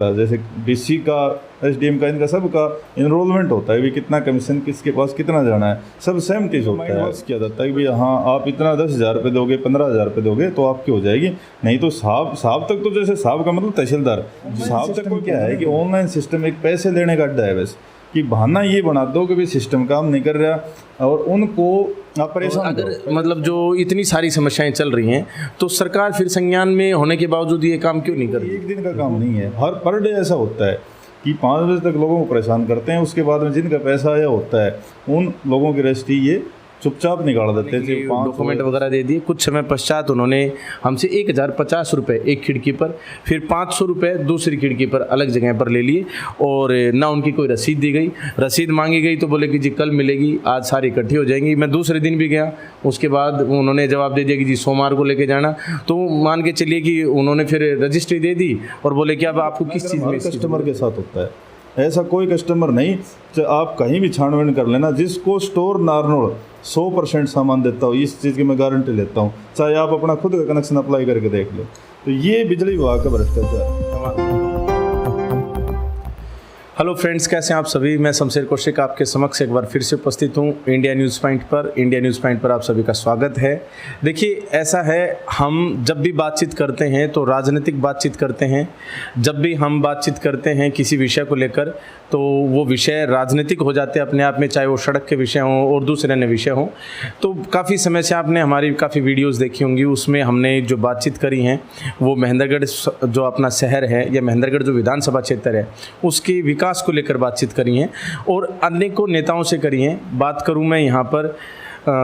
जैसे डीसी का, एसडीएम का, इनका सबका इनरोलमेंट होता है, भी कितना कमीशन किसके पास कितना जाना है, सब सेम चीज़ होता है। किया जाता है कि भाई हाँ आप इतना 10,000 रुपये दोगे, 15,000 रुपये दोगे तो आपकी हो जाएगी, नहीं तो साहब तक, तो जैसे साहब का मतलब तहसीलदार, साहब तक क्या है कि ऑनलाइन सिस्टम एक पैसे लेने का अड्डा है बस, कि बहाना ये बना दो कि भाई सिस्टम काम नहीं कर रहा और उनको आप परेशान। अगर मतलब जो इतनी सारी समस्याएं चल रही हैं तो सरकार फिर संज्ञान में होने के बावजूद ये काम क्यों नहीं कर रही? एक दिन का काम नहीं है, हर पर डे ऐसा होता है कि 5 बजे तक लोगों को परेशान करते हैं, उसके बाद में जिनका पैसा आया होता है उन लोगों की रजिस्ट्री ये चुपचाप निकाल देते थे, डॉक्यूमेंट वगैरह दे दिए। कुछ समय पश्चात उन्होंने हमसे 1,050 रुपये एक खिड़की पर, फिर 500 रुपये दूसरी खिड़की पर अलग जगह पर ले लिए और ना उनकी कोई रसीद दी गई। रसीद मांगी गई तो बोले कि जी कल मिलेगी, आज सारी इकट्ठी हो जाएंगी। मैं दूसरे दिन भी गया, उसके बाद उन्होंने जवाब दे दिया कि जी सोमवार को लेके जाना। तो मान के चलिए कि उन्होंने फिर रजिस्ट्री दे दी और बोले कि अब आपको किस चीज़ में। कस्टमर के साथ होता है ऐसा, कोई कस्टमर नहीं, आप कहीं भी छानबीन कर लेना, जिसको स्टोर नारनौल 100% सामान देता हूँ, इस चीज़ की मैं गारंटी लेता हूँ, चाहे आप अपना खुद का कनेक्शन अप्लाई करके देख लो। तो ये बिजली विभाग का भ्रष्टाचार। हेलो फ्रेंड्स, कैसे हैं आप सभी? मैं शमशेर कौशिक आपके समक्ष एक बार फिर से उपस्थित हूं इंडिया न्यूज़ पॉइंट पर। इंडिया न्यूज़ पॉइंट पर आप सभी का स्वागत है। देखिए, ऐसा है, हम जब भी बातचीत करते हैं तो राजनीतिक बातचीत करते हैं। जब भी हम बातचीत करते हैं किसी विषय को लेकर तो वो विषय राजनीतिक हो जाते हैं अपने आप में, चाहे वो सड़क के विषय हों और दूसरे अन्य विषय हों। तो काफ़ी समय से आपने हमारी काफ़ी वीडियोस देखी होंगी, उसमें हमने जो बातचीत करी हैं वो महेंद्रगढ़ जो अपना शहर है या महेंद्रगढ़ जो विधानसभा क्षेत्र है उसके विकास को लेकर बातचीत करी हैं और अनेकों नेताओं से करी हैं। बात करूं मैं यहाँ पर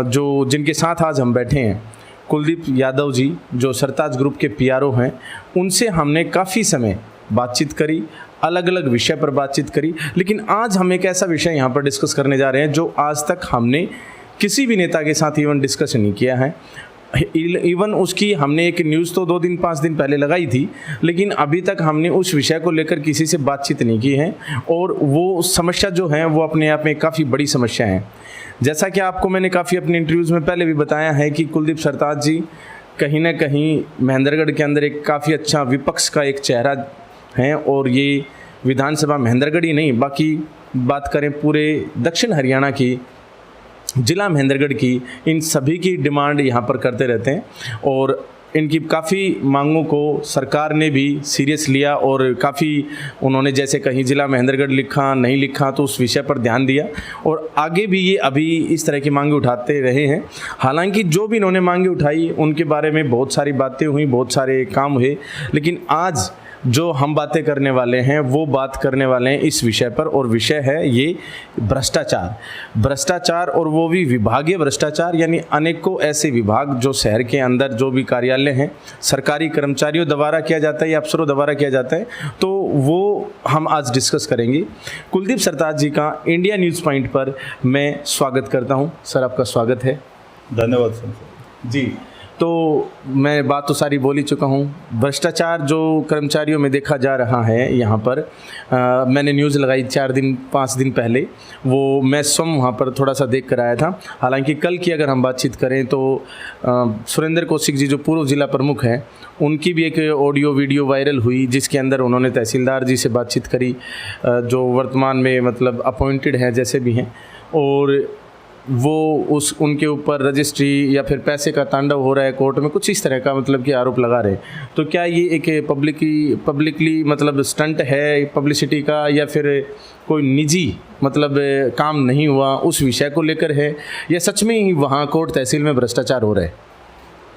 जो जिनके साथ आज हम बैठे हैं, कुलदीप यादव जी जो सरताज ग्रुप के पीआरओ हैं, उनसे हमने काफ़ी समय बातचीत करी, अलग अलग विषय पर बातचीत करी। लेकिन आज हम एक ऐसा विषय यहाँ पर डिस्कस करने जा रहे हैं जो आज तक हमने किसी भी नेता के साथ इवन डिस्कस नहीं किया है। इवन उसकी हमने एक न्यूज़ तो 2 दिन 5 दिन पहले लगाई थी, लेकिन अभी तक हमने उस विषय को लेकर किसी से बातचीत नहीं की है। और वो समस्या जो है वो अपने आप में काफ़ी बड़ी समस्या है। जैसा कि आपको मैंने काफ़ी अपने इंटरव्यूज़ में पहले भी बताया है कि कुलदीप सरताज जी कहीं ना कहीं महेंद्रगढ़ के अंदर एक काफ़ी अच्छा विपक्ष का एक चेहरा हैं और ये विधानसभा महेंद्रगढ़ ही नहीं, बाकी बात करें पूरे दक्षिण हरियाणा की, जिला महेंद्रगढ़ की, इन सभी की डिमांड यहाँ पर करते रहते हैं और इनकी काफ़ी मांगों को सरकार ने भी सीरियस लिया और काफ़ी उन्होंने जैसे कहीं जिला महेंद्रगढ़ लिखा नहीं लिखा तो उस विषय पर ध्यान दिया और आगे भी ये अभी इस तरह की मांगे उठाते रहे हैं। हालांकि जो भी इन्होंने मांगे उठाई उनके बारे में बहुत सारी बातें हुई, बहुत सारे काम हुए, लेकिन आज जो हम बातें करने वाले हैं वो बात करने वाले हैं इस विषय पर और विषय है ये भ्रष्टाचार और वो भी विभागीय भ्रष्टाचार, यानी अनेकों ऐसे विभाग जो शहर के अंदर जो भी कार्यालय हैं सरकारी कर्मचारियों द्वारा किया जाता है या अफसरों द्वारा किया जाता है, तो वो हम आज डिस्कस करेंगे। कुलदीप सरताज जी का इंडिया न्यूज़ पॉइंट पर मैं स्वागत करता हूँ। सर, आपका स्वागत है। धन्यवाद सर जी। तो मैं बात तो सारी बोल ही चुका हूँ। भ्रष्टाचार जो कर्मचारियों में देखा जा रहा है यहाँ पर, मैंने न्यूज़ लगाई 4 दिन 5 दिन पहले, वो मैं स्वयं वहाँ पर थोड़ा सा देख कर आया था। हालांकि कल की अगर हम बातचीत करें तो सुरेंद्र कौशिक जी जो पूर्व जिला प्रमुख हैं, उनकी भी एक ऑडियो वीडियो वायरल हुई जिसके अंदर उन्होंने तहसीलदार जी से बातचीत करी जो वर्तमान में मतलब अपॉइंटेड हैं जैसे भी हैं, और वो उनके ऊपर रजिस्ट्री या फिर पैसे का तांडव हो रहा है कोर्ट में, कुछ इस तरह का मतलब कि आरोप लगा रहे हैं। तो क्या ये एक पब्लिकली मतलब स्टंट है पब्लिसिटी का या फिर कोई निजी मतलब काम नहीं हुआ उस विषय को लेकर है या सच में ही वहाँ कोर्ट तहसील में भ्रष्टाचार हो रहा है?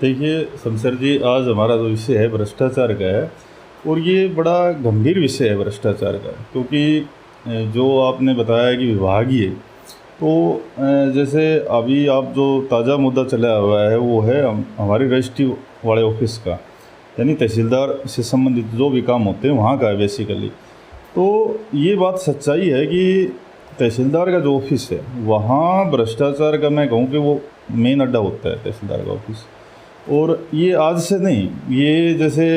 देखिए शमशेर जी, आज हमारा जो विषय है भ्रष्टाचार का है और ये बड़ा गंभीर विषय है भ्रष्टाचार का, क्योंकि जो आपने बताया कि विभागीय, तो जैसे अभी आप जो ताज़ा मुद्दा चला हुआ है वो है हमारी रजिस्ट्री वाले ऑफिस का, यानी तहसीलदार से संबंधित जो भी काम होते हैं वहाँ का है बेसिकली। तो ये बात सच्चाई है कि तहसीलदार का जो ऑफिस है वहाँ भ्रष्टाचार का, मैं कहूँ कि वो मेन अड्डा होता है तहसीलदार का ऑफिस। और ये आज से नहीं, ये जैसे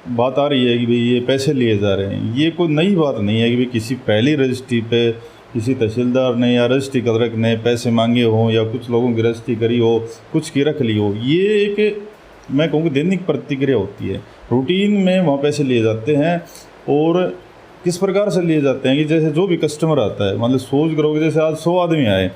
बात आ रही है कि भाई ये पैसे लिए जा रहे हैं, ये कोई नई बात नहीं है कि भाई किसी पहली रजिस्ट्री पे किसी तहसीलदार ने या रजिस्ट्री क्लर्क ने पैसे मांगे हों या कुछ लोगों की रजिस्ट्री करी हो, कुछ की रख ली हो। ये एक, मैं कहूँ कि दैनिक प्रतिक्रिया होती है, रूटीन में वहाँ पैसे लिए जाते हैं और किस प्रकार से लिए जाते हैं कि जैसे जो भी कस्टमर आता है, मतलब सोच करोगे जैसे आज 100 आदमी आए,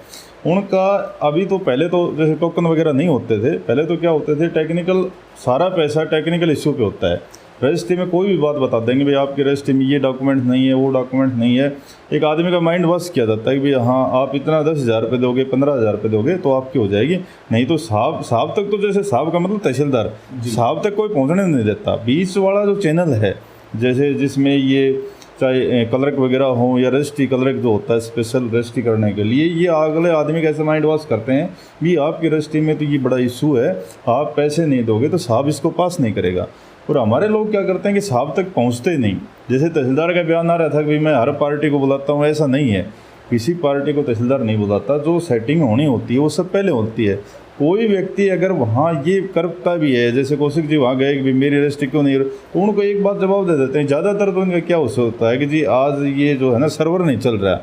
उनका अभी तो पहले तो जैसे टोकन वगैरह नहीं होते थे, पहले तो क्या होते थे टेक्निकल, सारा पैसा टेक्निकल इश्यू पे होता है। रजिस्ट्री में कोई भी बात बता देंगे भाई आपकी रजिस्ट्री में ये डॉक्यूमेंट नहीं है, वो डॉक्यूमेंट नहीं है, एक आदमी का माइंड वॉश किया जाता है कि भाई हाँ आप इतना 10,000 रुपये दोगे, 15,000 रुपये दोगे तो आपकी हो जाएगी, नहीं तो साहब तक, तो जैसे साहब का मतलब तहसीलदार, साहब तक कोई पहुँचने नहीं देता। बीच वाला जो चैनल है, जैसे जिसमें ये चाहे क्लर्क वगैरह हो या रजिस्ट्री क्लर्क जो होता है स्पेशल रजिस्ट्री करने के लिए, ये अगले आदमी कैसे माइंड वॉश करते हैं भी आपकी रजिस्ट्री में तो ये बड़ा इशू है, आप पैसे नहीं दोगे तो साहब इसको पास नहीं करेगा। और हमारे लोग क्या करते हैं कि साहब तक पहुंचते नहीं। जैसे तहसीलदार का बयान आ रहा था कि मैं हर पार्टी को बुलाता हूं, ऐसा नहीं है, किसी पार्टी को तहसीलदार नहीं बुलाता। जो सेटिंग होनी होती है वो सब पहले होती है। कोई व्यक्ति अगर वहाँ ये करता भी है, जैसे कौशिक जी वहाँ गए कि भाई मेरी रजिस्ट्री क्यों नहीं, तो उनको एक बात जवाब दे देते हैं। ज़्यादातर तो उनका क्या होता है कि जी आज ये जो है ना सर्वर नहीं चल रहा है,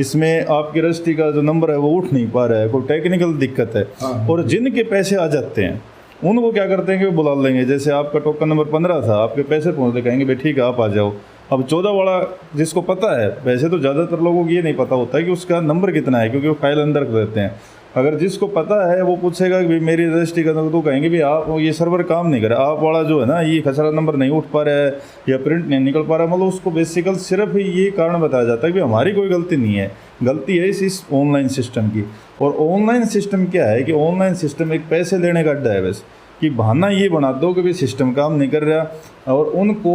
इसमें आपकी रजिस्ट्री का जो नंबर है वो उठ नहीं पा रहा है, कोई टेक्निकल दिक्कत है। और जिनके पैसे आ जाते हैं उनको क्या करते हैं कि वो बुला लेंगे। जैसे आपका टोकन नंबर 15 था, आपके पैसे पहुँचते, कहेंगे भाई ठीक है आप आ जाओ। अब 14 वाला जिसको पता है, वैसे तो ज़्यादातर लोगों को ये नहीं पता होता है कि उसका नंबर कितना है, क्योंकि वो फाइल अंदर कर देते हैं। अगर जिसको पता है वो पूछेगा कि भाई मेरी रजिस्ट्री का, तो कहेंगे भी आप ये सर्वर काम नहीं कर रहा, आप वाला जो है ना ये खसरा नंबर नहीं उठ पा रहा है या प्रिंट नहीं निकल पा रहा है। मतलब उसको बेसिकल सिर्फ ये कारण बताया जाता है कि हमारी कोई गलती नहीं है, गलती है इस ऑनलाइन सिस्टम की। और ऑनलाइन सिस्टम क्या है कि ऑनलाइन सिस्टम एक पैसे लेने का अड्डा है बस, कि बहाना ये बना दो कि भाई सिस्टम काम नहीं कर रहा और उनको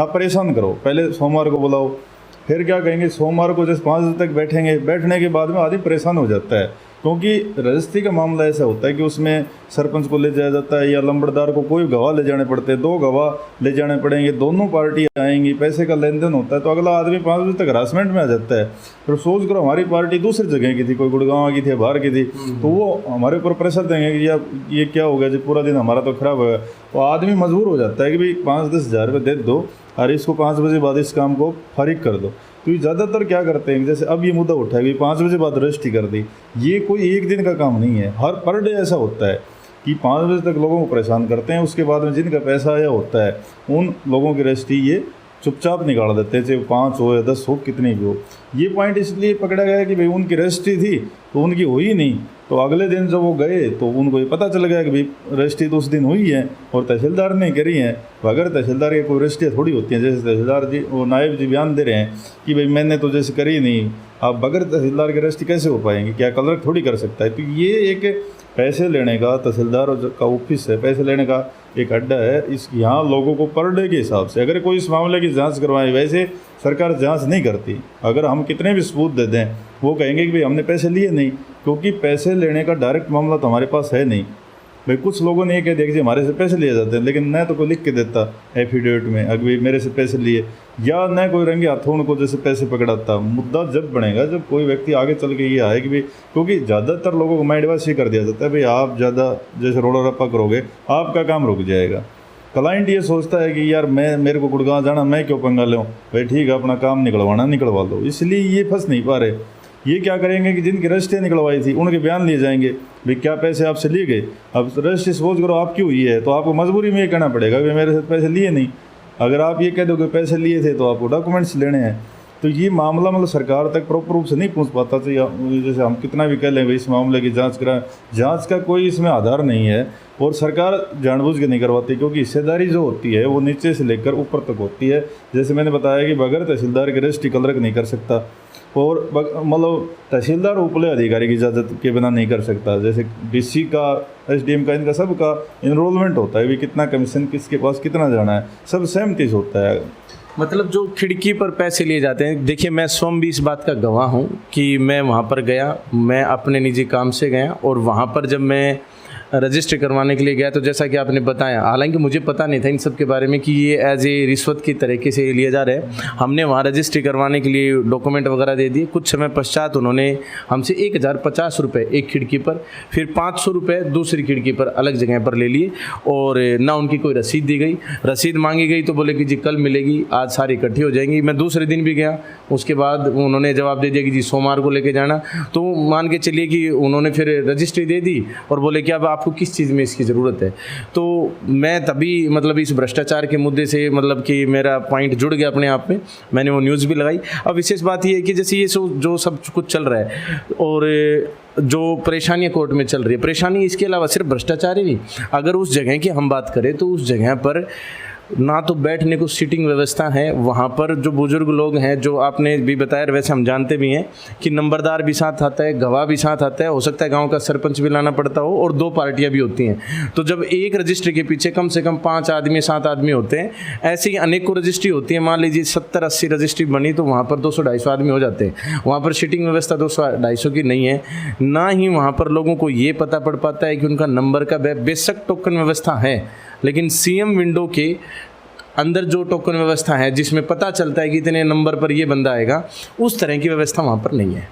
आप परेशान करो। पहले सोमवार को बुलाओ, फिर क्या कहेंगे सोमवार को जैसे 5 बजे तक बैठेंगे, बैठने के बाद में आदमी परेशान हो जाता है। क्योंकि रजिस्ट्री का मामला ऐसा होता है कि उसमें सरपंच को ले जाया जाता है या लंबड़दार को कोई गवाह ले जाने पड़ते हैं, 2 गवाह ले जाने पड़ेंगे, दोनों पार्टी आएंगी, पैसे का लेन देन होता है। तो अगला आदमी 5 बजे तक हरासमेंट में आ जाता है। फिर सोच करो हमारी पार्टी दूसरी जगह की थी, कोई गुड़गांव की थी, बाहर की थी, तो वो हमारे ऊपर प्रेशर देंगे कि यार ये क्या हो गया जी, पूरा दिन हमारा तो खराब हो गया। तो आदमी मजबूर हो जाता है कि भाई 5-10 हज़ार रुपये दे दो और इसको 5 बजे बाद इस काम को फारिग कर दो। तो ये ज़्यादातर क्या करते हैं, जैसे अब ये मुद्दा उठा है कि 5 बजे बाद रजिस्ट्री कर दी, ये कोई एक दिन का काम नहीं है, हर पर डे ऐसा होता है कि 5 बजे तक लोगों को परेशान करते हैं। उसके बाद में जिनका पैसा आया होता है उन लोगों की रजिस्ट्री ये चुपचाप निकाल देते हैं, चाहे 5 हो या 10 हो, कितनी भी हो। ये पॉइंट इसलिए पकड़ा गया कि भाई उनकी रजिस्ट्री थी तो उनकी हुई नहीं, तो अगले दिन जब वो गए तो उनको ये पता चल गया कि भाई रजिस्ट्री तो उस दिन हुई है और तहसीलदार ने करी है। तो अगर तहसीलदार की कोई रजिस्ट्री थोड़ी होती है, जैसे तहसीलदार जी वो नायब जी बयान दे रहे हैं कि भाई मैंने तो जैसे करी नहीं, आप बगैर तहसीलदार की रजिस्ट्री कैसे हो पाएंगे, क्या क्लर्क थोड़ी कर सकता है। तो ये एक पैसे लेने का तहसीलदार का ऑफिस है, पैसे लेने का एक अड्डा है। इस यहाँ लोगों को पर डे के हिसाब से अगर कोई इस मामले की जांच करवाए, वैसे सरकार जांच नहीं करती। अगर हम कितने भी सबूत दे दें वो कहेंगे कि भाई हमने पैसे लिए नहीं, क्योंकि पैसे लेने का डायरेक्ट मामला तो हमारे पास है नहीं। भाई कुछ लोगों ने ये कह दिया कि हमारे से पैसे लिए जाते हैं, लेकिन न तो कोई लिख के देता एफिडेविट में अगर मेरे से पैसे लिए, या न कोई रंगे हाथों उनको जैसे पैसे पकड़ाता। मुद्दा जब बनेगा जब कोई व्यक्ति आगे चल के ये आए कि भाई, क्योंकि ज़्यादातर लोगों को माइंड वॉश ये कर दिया जाता है भाई आप ज़्यादा जैसे रोड़ा रप्पा करोगे आपका काम रुक जाएगा। क्लाइंट ये सोचता है कि यार मेरे को गुड़गांव जाना, मैं क्यों पंगा लूँ, भाई ठीक है अपना काम निकलवाना निकलवा लो। इसलिए ये फंस नहीं पा रहे। ये क्या करेंगे कि जिनकी रजिस्ट्री निकलवाई थी उनके बयान लिए जाएंगे, भाई क्या पैसे आपसे लिए गए। अब रजिस्ट्री सपोज करो आपकी हुई है तो आपको मजबूरी में ये कहना पड़ेगा कि मेरे से पैसे लिए नहीं। अगर आप ये कह दो कि पैसे लिए थे तो आपको डॉक्यूमेंट्स लेने हैं। तो ये मामला मतलब सरकार तक प्रॉपर रूप से नहीं पहुंच पाता। तो जैसे हम कितना भी कह लें भाई इस मामले की जांच कराएं, जांच का कोई इसमें आधार नहीं है और सरकार जानबूझ के नहीं करवाती, क्योंकि हिस्सेदारी जो होती है वो नीचे से लेकर ऊपर तक होती है। जैसे मैंने बताया कि बगैर तहसीलदार के रजिस्ट्री क्लर्क नहीं कर सकता और मतलब तहसीलदार उपले अधिकारी की इजाज़त के बिना नहीं कर सकता। जैसे डीसी का, एसडीएम का, इनका सब का इनरोलमेंट होता है, भी कितना कमीशन किसके पास कितना जाना है, सब सहमति से होता है। मतलब जो खिड़की पर पैसे लिए जाते हैं, देखिए मैं स्वयं भी इस बात का गवाह हूँ कि मैं वहाँ पर गया, मैं अपने निजी काम से गया और वहाँ पर जब मैं रजिस्ट्री करवाने के लिए गया तो जैसा कि आपने बताया, हालांकि मुझे पता नहीं था इन सब के बारे में कि ये एज ए रिश्वत की तरीके से लिए जा रहे हैं। हमने वहाँ रजिस्ट्री करवाने के लिए डॉक्यूमेंट वगैरह दे दिए। कुछ समय पश्चात उन्होंने हमसे 1050 रुपये एक खिड़की पर, फिर 500 रुपये दूसरी खिड़की पर अलग जगह पर ले लिए और ना उनकी कोई रसीद दी गई। रसीद मांगी गई तो बोले कि जी कल मिलेगी, आज सारी इकट्ठी हो जाएंगी। मैं दूसरे दिन भी गया, उसके बाद उन्होंने जवाब दे दिया कि जी सोमवार को लेके जाना। तो मान के चलिए कि उन्होंने फिर रजिस्ट्री दे दी और बोले कि अब आप आपको किस चीज़ में इसकी ज़रूरत है। तो मैं तभी मतलब इस भ्रष्टाचार के मुद्दे से मतलब कि मेरा पॉइंट जुड़ गया अपने आप में, मैंने वो न्यूज़ भी लगाई। अब विशेष बात ये है कि जैसे ये जो सब कुछ चल रहा है और जो परेशानियां कोर्ट में चल रही है, परेशानी इसके अलावा सिर्फ भ्रष्टाचार ही नहीं, अगर उस जगह की हम बात करें तो उस जगह पर ना तो बैठने को सीटिंग व्यवस्था है, वहाँ पर जो बुजुर्ग लोग हैं, जो आपने भी बताया, वैसे हम जानते भी हैं कि नंबरदार भी साथ आता है, गवाह भी साथ आता है, हो सकता है गांव का सरपंच भी लाना पड़ता हो, और 2 पार्टियां भी होती हैं। तो जब एक रजिस्ट्री के पीछे कम से कम 5 आदमी 7 आदमी होते हैं, ऐसे ही अनेकों रजिस्ट्री होती है। मान लीजिए 70-80 रजिस्ट्री बनी तो वहाँ पर 200-250 आदमी हो जाते हैं। वहाँ पर सीटिंग व्यवस्था 200-250 की नहीं है, ना ही वहाँ पर लोगों को ये पता पड़ पाता है कि उनका नंबर का बेशक टोकन व्यवस्था है, लेकिन सीएम विंडो के अंदर जो टोकन व्यवस्था है जिसमें पता चलता है कि इतने नंबर पर ये बंदा आएगा, उस तरह की व्यवस्था वहाँ पर नहीं है।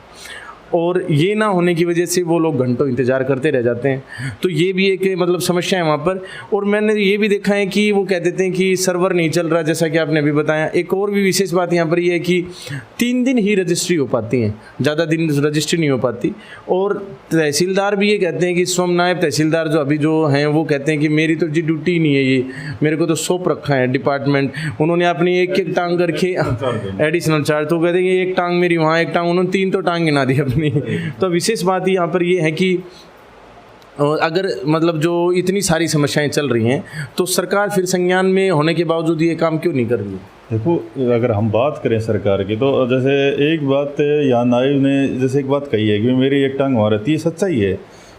और ये ना होने की वजह से वो लोग घंटों इंतज़ार करते रह जाते हैं। तो ये भी एक मतलब समस्या है वहाँ पर। और मैंने ये भी देखा है कि वो कह देते हैं कि सर्वर नहीं चल रहा, जैसा कि आपने अभी बताया। एक और भी विशेष बात यहाँ पर ये है कि 3 दिन ही रजिस्ट्री हो पाती हैं, ज़्यादा दिन रजिस्ट्री नहीं हो पाती। और तहसीलदार भी ये कहते हैं कि स्वयं नायब तहसीलदार जो अभी जो हैं वो कहते हैं कि मेरी तो जी ड्यूटी नहीं है, ये मेरे को तो सौंप रखा है डिपार्टमेंट, उन्होंने अपनी एक टांग रखी एडिशनल चार्ज। तो कहते हैं कि एक टांग मेरी वहाँ, एक टांग उन्होंने, 3 तो टांग गिना दी अपनी। तो विशेष बात यहाँ पर ये है कि अगर मतलब जो इतनी सारी समस्याएं चल रही हैं तो सरकार फिर संज्ञान में होने के बावजूद ये काम क्यों नहीं कर रही है? देखो, अगर हम बात करें सरकार की, तो जैसे एक बात यहाँ नायब ने जैसे एक बात कही है कि मेरी एक टांग वहाँ रहती है, सच्चाई है।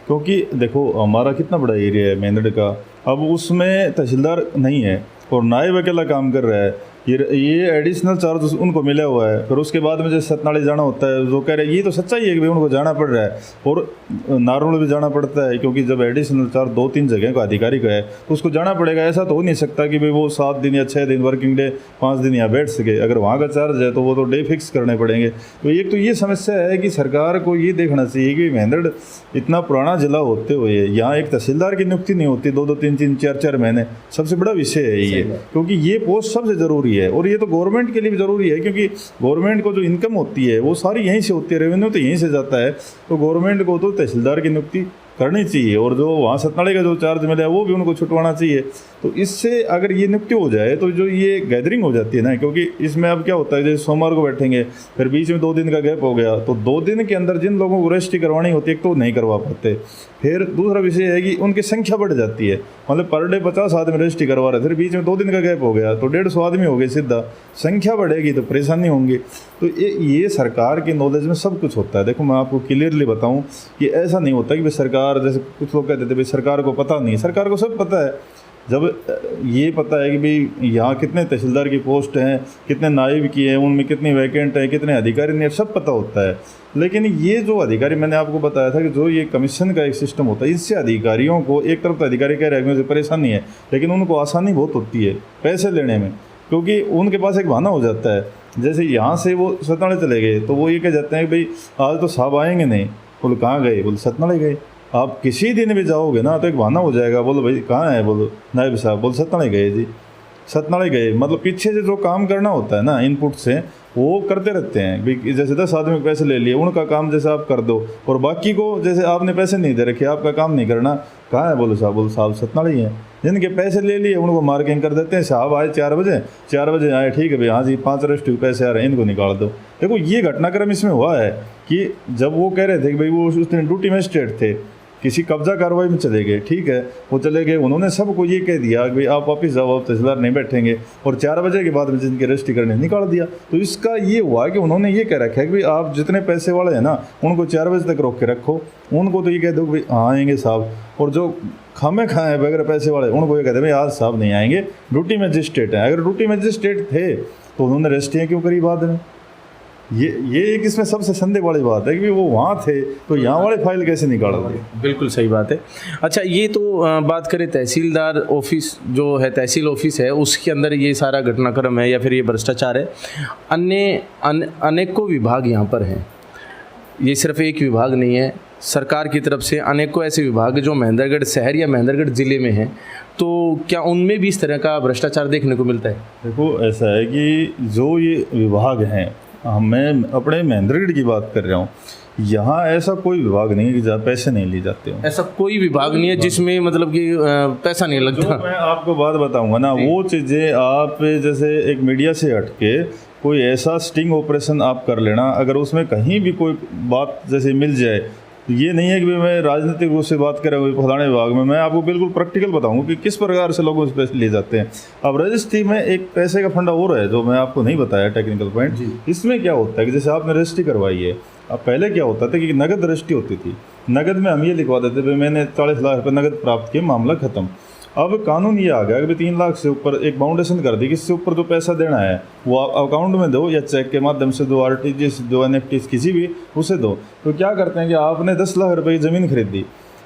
क्योंकि देखो हमारा कितना बड़ा एरिया है मेंदड़ का, अब उसमें तहसीलदार नहीं है और नायब अकेला काम कर रहा है। ये एडिशनल चार्ज उनको मिला हुआ है। फिर उसके बाद में जैसे सतनाड़ी जाना होता है, जो कह रहे हैं ये तो सच्चाई है कि भाई उनको जाना पड़ रहा है, और नारनौल भी जाना पड़ता है, क्योंकि जब एडिशनल चार्ज 2-3 जगह का अधिकारी का है तो उसको जाना पड़ेगा। ऐसा तो हो नहीं सकता कि भाई वो 7 दिन या 6 दिन वर्किंग डे 5 दिन यहाँ बैठ सके। अगर वहाँ का चार्ज है तो वो तो डे फिक्स करने पड़ेंगे। तो एक तो ये समस्या है कि सरकार को ये देखना चाहिए कि मेंदड़ इतना पुराना जिला होते हुए यहाँ एक तहसीलदार की नियुक्ति नहीं होती 2-2, 3-3, 4-4 महीने। सबसे बड़ा विषय है ये, क्योंकि ये पोस्ट सबसे ज़रूरी है और ये तो गवर्नमेंट के लिए भी ज़रूरी है, क्योंकि गवर्नमेंट को जो इनकम होती है वो सारी यहीं से होती है, रेवेन्यू तो यहीं से जाता है। तो गवर्नमेंट को तो तहसीलदार की नियुक्ति करनी चाहिए और जो वहाँ सतनाड़ी का जो चार्ज मिला है वो भी उनको छुटवाना चाहिए। तो इससे अगर ये नियुक्ति हो जाए तो जो ये गैदरिंग हो जाती है ना, क्योंकि इसमें अब क्या होता है जैसे सोमवार को बैठेंगे, फिर बीच में 2 दिन का गैप हो गया, तो 2 दिन के अंदर जिन लोगों को रजिस्ट्री करवानी होती है एक तो नहीं करवा पाते। फिर दूसरा विषय है कि उनकी संख्या बढ़ जाती है, मतलब पर डे 50 आदमी रजिस्ट्री करवा रहे, फिर बीच में 2 दिन का गैप हो गया तो 150 आदमी हो गए सीधा। संख्या बढ़ेगी तो परेशानी होंगी। तो ये सरकार के नॉलेज में सब कुछ होता है। देखो मैं आपको क्लियरली बताऊं कि ऐसा नहीं होता कि भाई सरकार, जैसे कुछ लोग कहते थे भाई सरकार को पता नहीं, सरकार को सब पता है। जब ये पता है कि भाई यहाँ कितने तहसीलदार की पोस्ट हैं, कितने नायब की हैं, उनमें कितनी वैकेंट है, कितने अधिकारी नहीं, सब पता होता है। लेकिन ये जो अधिकारी, मैंने आपको बताया था कि जो ये कमीशन का एक सिस्टम होता है, इससे अधिकारियों को, एक तरफ तो अधिकारी कह रहे हैं मुझे परेशानी है, लेकिन उनको आसानी बहुत होती है पैसे लेने में, क्योंकि उनके पास एक बहाना हो जाता है। जैसे यहाँ से वो सतनाड़ी चले गए तो वो ये कह जाते हैं कि भाई आज तो साहब आएंगे नहीं, बोले कहाँ गए, बोले सतनाड़ी गए। आप किसी दिन भी जाओगे ना तो एक बहाना हो जाएगा, बोलो भाई कहाँ है, बोलो नायब साहब, बोल सतनाड़ी गए जी, सतनाड़ी गए। मतलब पीछे से जो काम करना होता है ना इनपुट से, वो करते रहते हैं। भाई जैसे 10 आदमी के पैसे ले लिए, उनका काम जैसे आप कर दो, और बाकी को जैसे आपने पैसे नहीं दे रखे, आपका काम नहीं करना, कहाँ है, बोलो साहब सतनाड़ी हैं। जिनके पैसे ले लिए उनको मार्किंग कर देते हैं, साहब आए 4 बजे आए, ठीक है भाई, हाँ जी 5 रजिस्ट्री पैसे आ रहे हैं, इनको निकाल दो। देखो ये घटनाक्रम इसमें हुआ है कि जब वो कह रहे थे कि भाई वो उस दिन ड्यूटी मजिस्ट्रेट थे, किसी कब्जा कार्रवाई में चले गए, ठीक है, वो चले गए, उन्होंने सबको ये कह दिया कि भाई आप वापस जाओ, आप तहसीलदार नहीं बैठेंगे, और 4 बजे के बाद में जिनकी रजिस्ट्री करने निकाल दिया। तो इसका ये हुआ कि उन्होंने ये कह रखा है कि भाई आप जितने पैसे वाले हैं ना उनको 4 बजे तक रोक के रखो, उनको तो ये कह दो भाई हाँ आएंगे साहब, और जो खामे खाएँ बगैर पैसे वाले उनको ये कहते हैं भाई आज साहब नहीं आएंगे, ड्यूटी मजिस्ट्रेट हैं। अगर ड्यूटी मजिस्ट्रेट थे तो उन्होंने रजिस्ट्रियाँ क्यों करी बाद में? ये एक इसमें सबसे संदेह वाली बात है कि वो वहाँ थे तो यहाँ वाले फाइल कैसे निकाल दिए। बिल्कुल सही बात है। अच्छा, ये तो बात करें तहसीलदार ऑफिस जो है, तहसील ऑफिस है, उसके अंदर ये सारा घटनाक्रम है या फिर ये भ्रष्टाचार है। अनेकों विभाग यहाँ पर हैं, ये सिर्फ एक विभाग नहीं है। सरकार की तरफ से अनेकों ऐसे विभाग जो महेंद्रगढ़ शहर या महेंद्रगढ़ ज़िले में हैं, तो क्या उनमें भी इस तरह का भ्रष्टाचार देखने को मिलता है? देखो ऐसा है कि जो ये विभाग हैं मैं अपने महेंद्रगढ़ की बात कर रहा हूँ। यहाँ ऐसा कोई विभाग नहीं है कि जहाँ पैसे नहीं लिए जाते हो। ऐसा कोई विभाग नहीं है जिसमें मतलब कि पैसा नहीं जो लगता। मैं आपको बात बताऊंगा ना, वो चीज़ें आप जैसे एक मीडिया से हट के कोई ऐसा स्टिंग ऑपरेशन आप कर लेना, अगर उसमें कहीं भी कोई बात जैसे मिल जाए, तो ये नहीं है कि मैं राजनीतिक रूप से बात कर रहा हूँ फलाने विभाग में, मैं आपको बिल्कुल प्रैक्टिकल बताऊंगा कि किस प्रकार से लोगों से पैसे लिए जाते हैं। अब रजिस्ट्री में एक पैसे का फंडा और है जो मैं आपको नहीं बताया, टेक्निकल पॉइंट। इसमें क्या होता है कि जैसे आपने रजिस्ट्री करवाई है, अब पहले क्या होता था कि नगद रजिस्ट्री होती थी, नगद में हम ये लिखवा देते भाई मैंने 40 लाख रुपये नगद प्राप्त किए, मामला खत्म। अब कानून ये आ गया कि 3 लाख से ऊपर एक बाउंडेशन कर दी कि इससे ऊपर जो पैसा देना है वो आप अकाउंट में दो या चेक के माध्यम से दो, आरटीजीएस दो, एनएफटी किसी भी उसे दो। तो क्या करते हैं कि आपने 10 लाख रुपए की ज़मीन खरीदी,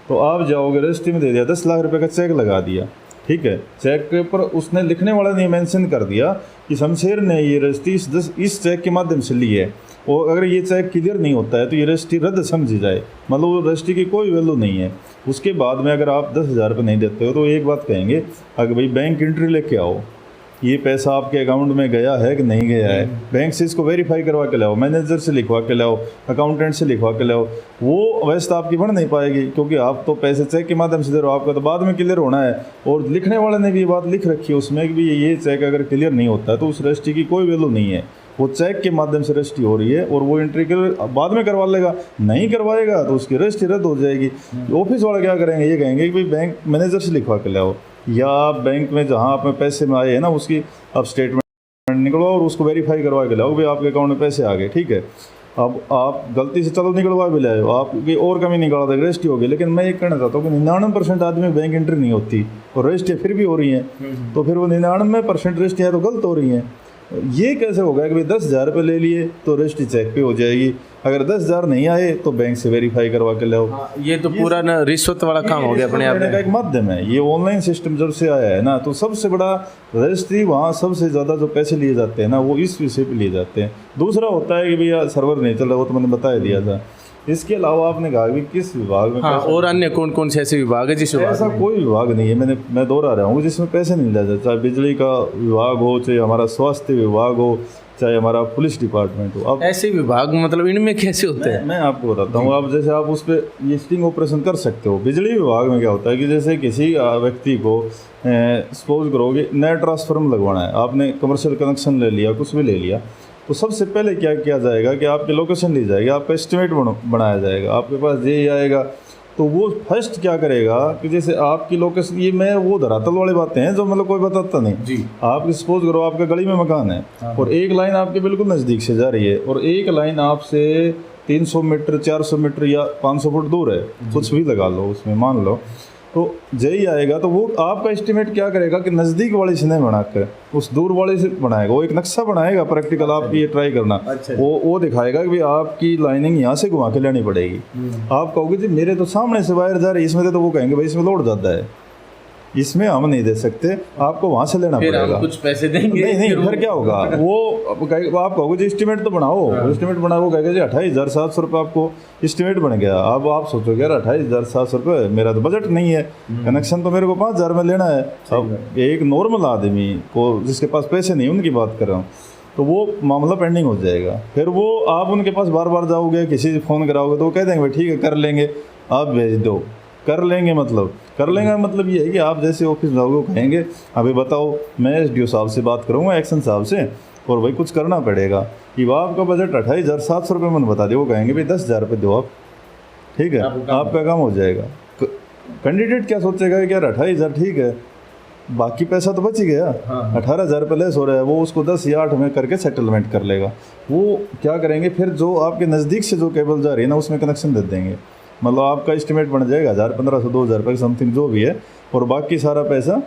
तो आप जाओगे रजिस्ट्री में दे दिया, 10 लाख रुपए का चेक लगा दिया, ठीक है। चेक के ऊपर उसने लिखने वाला ने मेंशन कर दिया कि शमशेर ने ये रजिस्ट्री इस चेक के माध्यम से ली है, और अगर ये चेक क्लियर नहीं होता है तो ये रजिस्ट्री रद्द समझी जाए, मतलब वो रजिस्ट्री की कोई वैल्यू नहीं है। उसके बाद में अगर आप 10,000 रुपये नहीं देते हो तो एक बात कहेंगे, अगर भाई बैंक एंट्री लेके आओ, ये पैसा आपके अकाउंट में गया है कि नहीं गया है, बैंक से इसको वेरीफाई करवा के लाओ, मैनेजर से लिखवा के लाओ, अकाउंटेंट से लिखवा के लाओ। वो वैसे तो आपकी बन नहीं पाएगी क्योंकि आप तो पैसे चेक के माध्यम से दे रहे हो, आपका तो बाद में क्लियर होना है। और लिखने वाले ने भी ये बात लिख रखी है उसमें कि भी ये चेक अगर क्लियर नहीं होता है तो उस रजिस्ट्री की कोई वैल्यू नहीं है, वो चेक के माध्यम से रजिस्ट्री हो रही है और वो एंट्री कर बाद में करवा लेगा, नहीं करवाएगा तो उसकी रजिस्ट्री रद्द हो जाएगी। ऑफिस वाले क्या करेंगे, ये कहेंगे कि भाई बैंक मैनेजर से लिखवा के लाओ, या आप बैंक में जहाँ आप में पैसे में आए हैं ना उसकी आप स्टेटमेंट निकलवाओ और उसको वेरीफाई करवा के लाओ भाई आपके अकाउंट में पैसे आ गए, ठीक है। अब आप गलती से चलो निकलवा भी लाए हो, आपकी और कमी निकाला था, रजिस्ट्री हो गई। लेकिन मैं ये कहना चाहता हूँ कि 99% आदमी बैंक एंट्री नहीं होती और रजिस्ट्री फिर भी हो रही हैं, तो फिर वो 99% रजिस्ट्री है तो गलत हो रही हैं। ये कैसे होगा कि भाई 10,000 रुपये ले लिए तो रजिस्ट्री चेक पे हो जाएगी, अगर 10,000 नहीं आए तो बैंक से वेरीफाई करवा के लाओ। ये तो पूरा ना रिश्वत वाला काम हो गया अपने आप में। का एक माध्यम है ये ऑनलाइन सिस्टम जब से आया है ना, तो सबसे बड़ा रजिस्ट्री वहाँ सबसे ज़्यादा जो पैसे लिए जाते हैं ना वो इस विषय पे लिए जाते हैं। दूसरा होता है कि भैया सर्वर नहीं चल रहा, वो तो मैंने बता दिया था। इसके अलावा आपने कहा कि किस विभाग में और अन्य कौन कौन से ऐसे विभाग है जिस ऐसा कोई विभाग नहीं है, मैं दोहरा रहा हूँ, जिसमें पैसे नहीं लिया जाता, चाहे बिजली का विभाग हो, चाहे हमारा स्वास्थ्य विभाग हो, चाहे हमारा पुलिस डिपार्टमेंट हो। अब ऐसे विभाग मतलब इनमें कैसे होते हैं? मैं आपको बताता हूँ। आप जैसे आप उस पर ये स्टिंग ऑपरेशन कर सकते हो। बिजली विभाग में क्या होता है कि जैसे किसी व्यक्ति को सपोज करोगे नया ट्रांसफार्मर लगवाना है, आपने कमर्शियल कनेक्शन ले लिया, कुछ भी ले लिया, तो सबसे पहले क्या किया जाएगा कि आपकी लोकेशन ली जाएगी, आपका एस्टिमेट बनाया जाएगा, आपके पास ये आएगा। तो वो फर्स्ट क्या करेगा कि जैसे आपकी लोकेशन, ये मैं वो धरातल वाली बातें हैं जो मतलब कोई बताता नहीं जी। आप सपोज करो आपका गली में मकान है और एक लाइन आपके बिल्कुल नज़दीक से जा रही है और एक लाइन आपसे 300 मीटर 400 मीटर या 500 फुट दूर है, कुछ भी लगा लो उसमें मान लो, तो जय आएगा तो वो आपका एस्टिमेट क्या करेगा कि नज़दीक वाले से नहीं बनाकर उस दूर वाले से बनाएगा। वो एक नक्शा बनाएगा प्रैक्टिकल, आप ये ट्राई करना। वो दिखाएगा कि भाई आपकी लाइनिंग यहाँ से घुमा के लेनी पड़ेगी। आप कहोगे जी मेरे तो सामने से वायर जा रही है इसमें, तो वो कहेंगे भाई इसमें लोड ज़्यादा है, इसमें हम नहीं दे सकते, आपको वहाँ से लेना पड़ेगा, कुछ पैसे देंगे। नहीं फिर क्या होगा, वो आप कहोगे जी एस्टिमेट तो बनाओ, एस्टिमेट बनाओ, वो कहेगा जी 28,700 रुपये आपको एस्टिमेट बन गया। अब आप सोचोगे यार 28,700 रुपये, मेरा तो बजट नहीं है, कनेक्शन तो मेरे को 5,000 में लेना है। अब एक नॉर्मल आदमी को जिसके पास पैसे नहीं, उनकी बात कर रहा हूँ, तो वो मामला पेंडिंग हो जाएगा। फिर वो आप उनके पास बार बार जाओगे, किसी से फ़ोन कराओगे तो वो कह देंगे भाई ठीक है कर लेंगे, आप भेज दो। कर लेंगे मतलब ये है कि आप जैसे ऑफिस जाओगे कहेंगे अभी बताओ, मैं एसडीओ साहब से बात करूँगा, एक्शन साहब से, और भाई कुछ करना पड़ेगा कि वह आपका बजट 28,700 रुपये मैंने बता दिया, वो कहेंगे भाई 10,000 रुपये दो आप, ठीक है, आपका काम हो जाएगा। कैंडिडेट क्या सोचेगा कि यार 28,000 ठीक है, बाकी पैसा तो बच ही गया, 18,000 रुपये लेस हो रहा है, वो उसको 10 या 8 में करके सेटलमेंट कर लेगा। वो क्या करेंगे फिर जो आपके नज़दीक से जो केबल जा रही है ना उसमें कनेक्शन दे देंगे, मतलब आपका एस्टिमेट बन जाएगा 1,000, 1,500, 2,000 रुपये समथिंग जो भी है, और बाकी सारा पैसा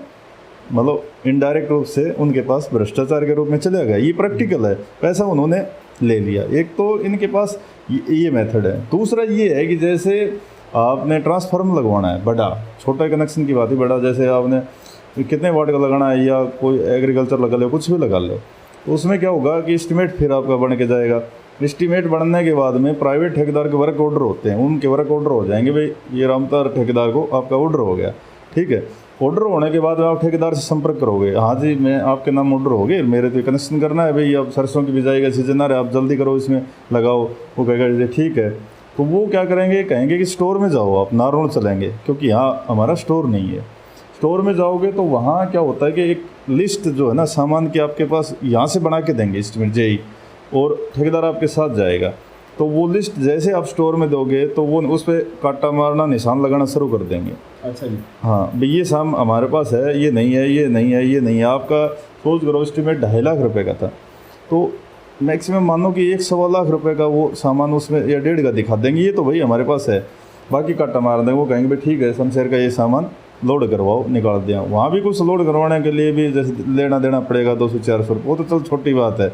मतलब इनडायरेक्ट रूप से उनके पास भ्रष्टाचार के रूप में चला गया। ये प्रैक्टिकल है, पैसा उन्होंने ले लिया। एक तो इनके पास ये मेथड है। दूसरा ये है कि जैसे आपने ट्रांसफार्मर लगवाना है, बड़ा छोटा कनेक्शन की बात ही, बड़ा जैसे आपने कितने वाट का लगाना है या कोई एग्रीकल्चर लगा लो, कुछ भी लगा लो, तो उसमें क्या होगा कि एस्टिमेट फिर आपका बन के जाएगा। एस्टिमेट बनने के बाद में प्राइवेट ठेकेदार के वर्क ऑर्डर होते हैं, उनके वर्क ऑर्डर हो जाएंगे, भाई ये रामतार ठेकेदार को आपका ऑर्डर हो गया, ठीक है। ऑर्डर होने के बाद में आप ठेकेदार से संपर्क करोगे, हाँ जी मैं आपके नाम ऑर्डर हो गए, मेरे तो कनेक्शन करना है भाई, अब सरसों की बिजाई का सीजन आ रहा है, आप जल्दी करो इसमें लगाओ। वो कहेगा जी ठीक है। तो वो क्या करेंगे, कहेंगे कि स्टोर में जाओ, आप नारनौल चलेंगे क्योंकि यहाँ हमारा स्टोर नहीं है। स्टोर में जाओगे तो वहाँ क्या होता है कि एक लिस्ट जो है ना सामान की आपके पास यहाँ से बना के देंगे एस्टीमेट जेई, और ठेकेदार आपके साथ जाएगा। तो वो लिस्ट जैसे आप स्टोर में दोगे तो वो उस पर काटा मारना, निशान लगाना शुरू कर देंगे। अच्छा जी। हाँ भाई ये सामान हमारे पास है, ये नहीं है, ये नहीं है, ये नहीं है। आपका सोच करो एस्टीमेट 2.5 लाख रुपए का था, तो मैक्सिमम मानो कि 1-1.25 लाख रुपए का वो सामान उसमें या 1.5 का दिखा देंगे, ये तो भाई हमारे पास है, बाकी काटा मार देंगे। वो कहेंगे भाई ठीक है शमशेर का ये सामान लोड करवाओ, निकाल दिया। वहाँ भी कुछ लोड करवाने के लिए भी जैसे लेना देना पड़ेगा 200-400 रुपये, वो तो चल छोटी बात है,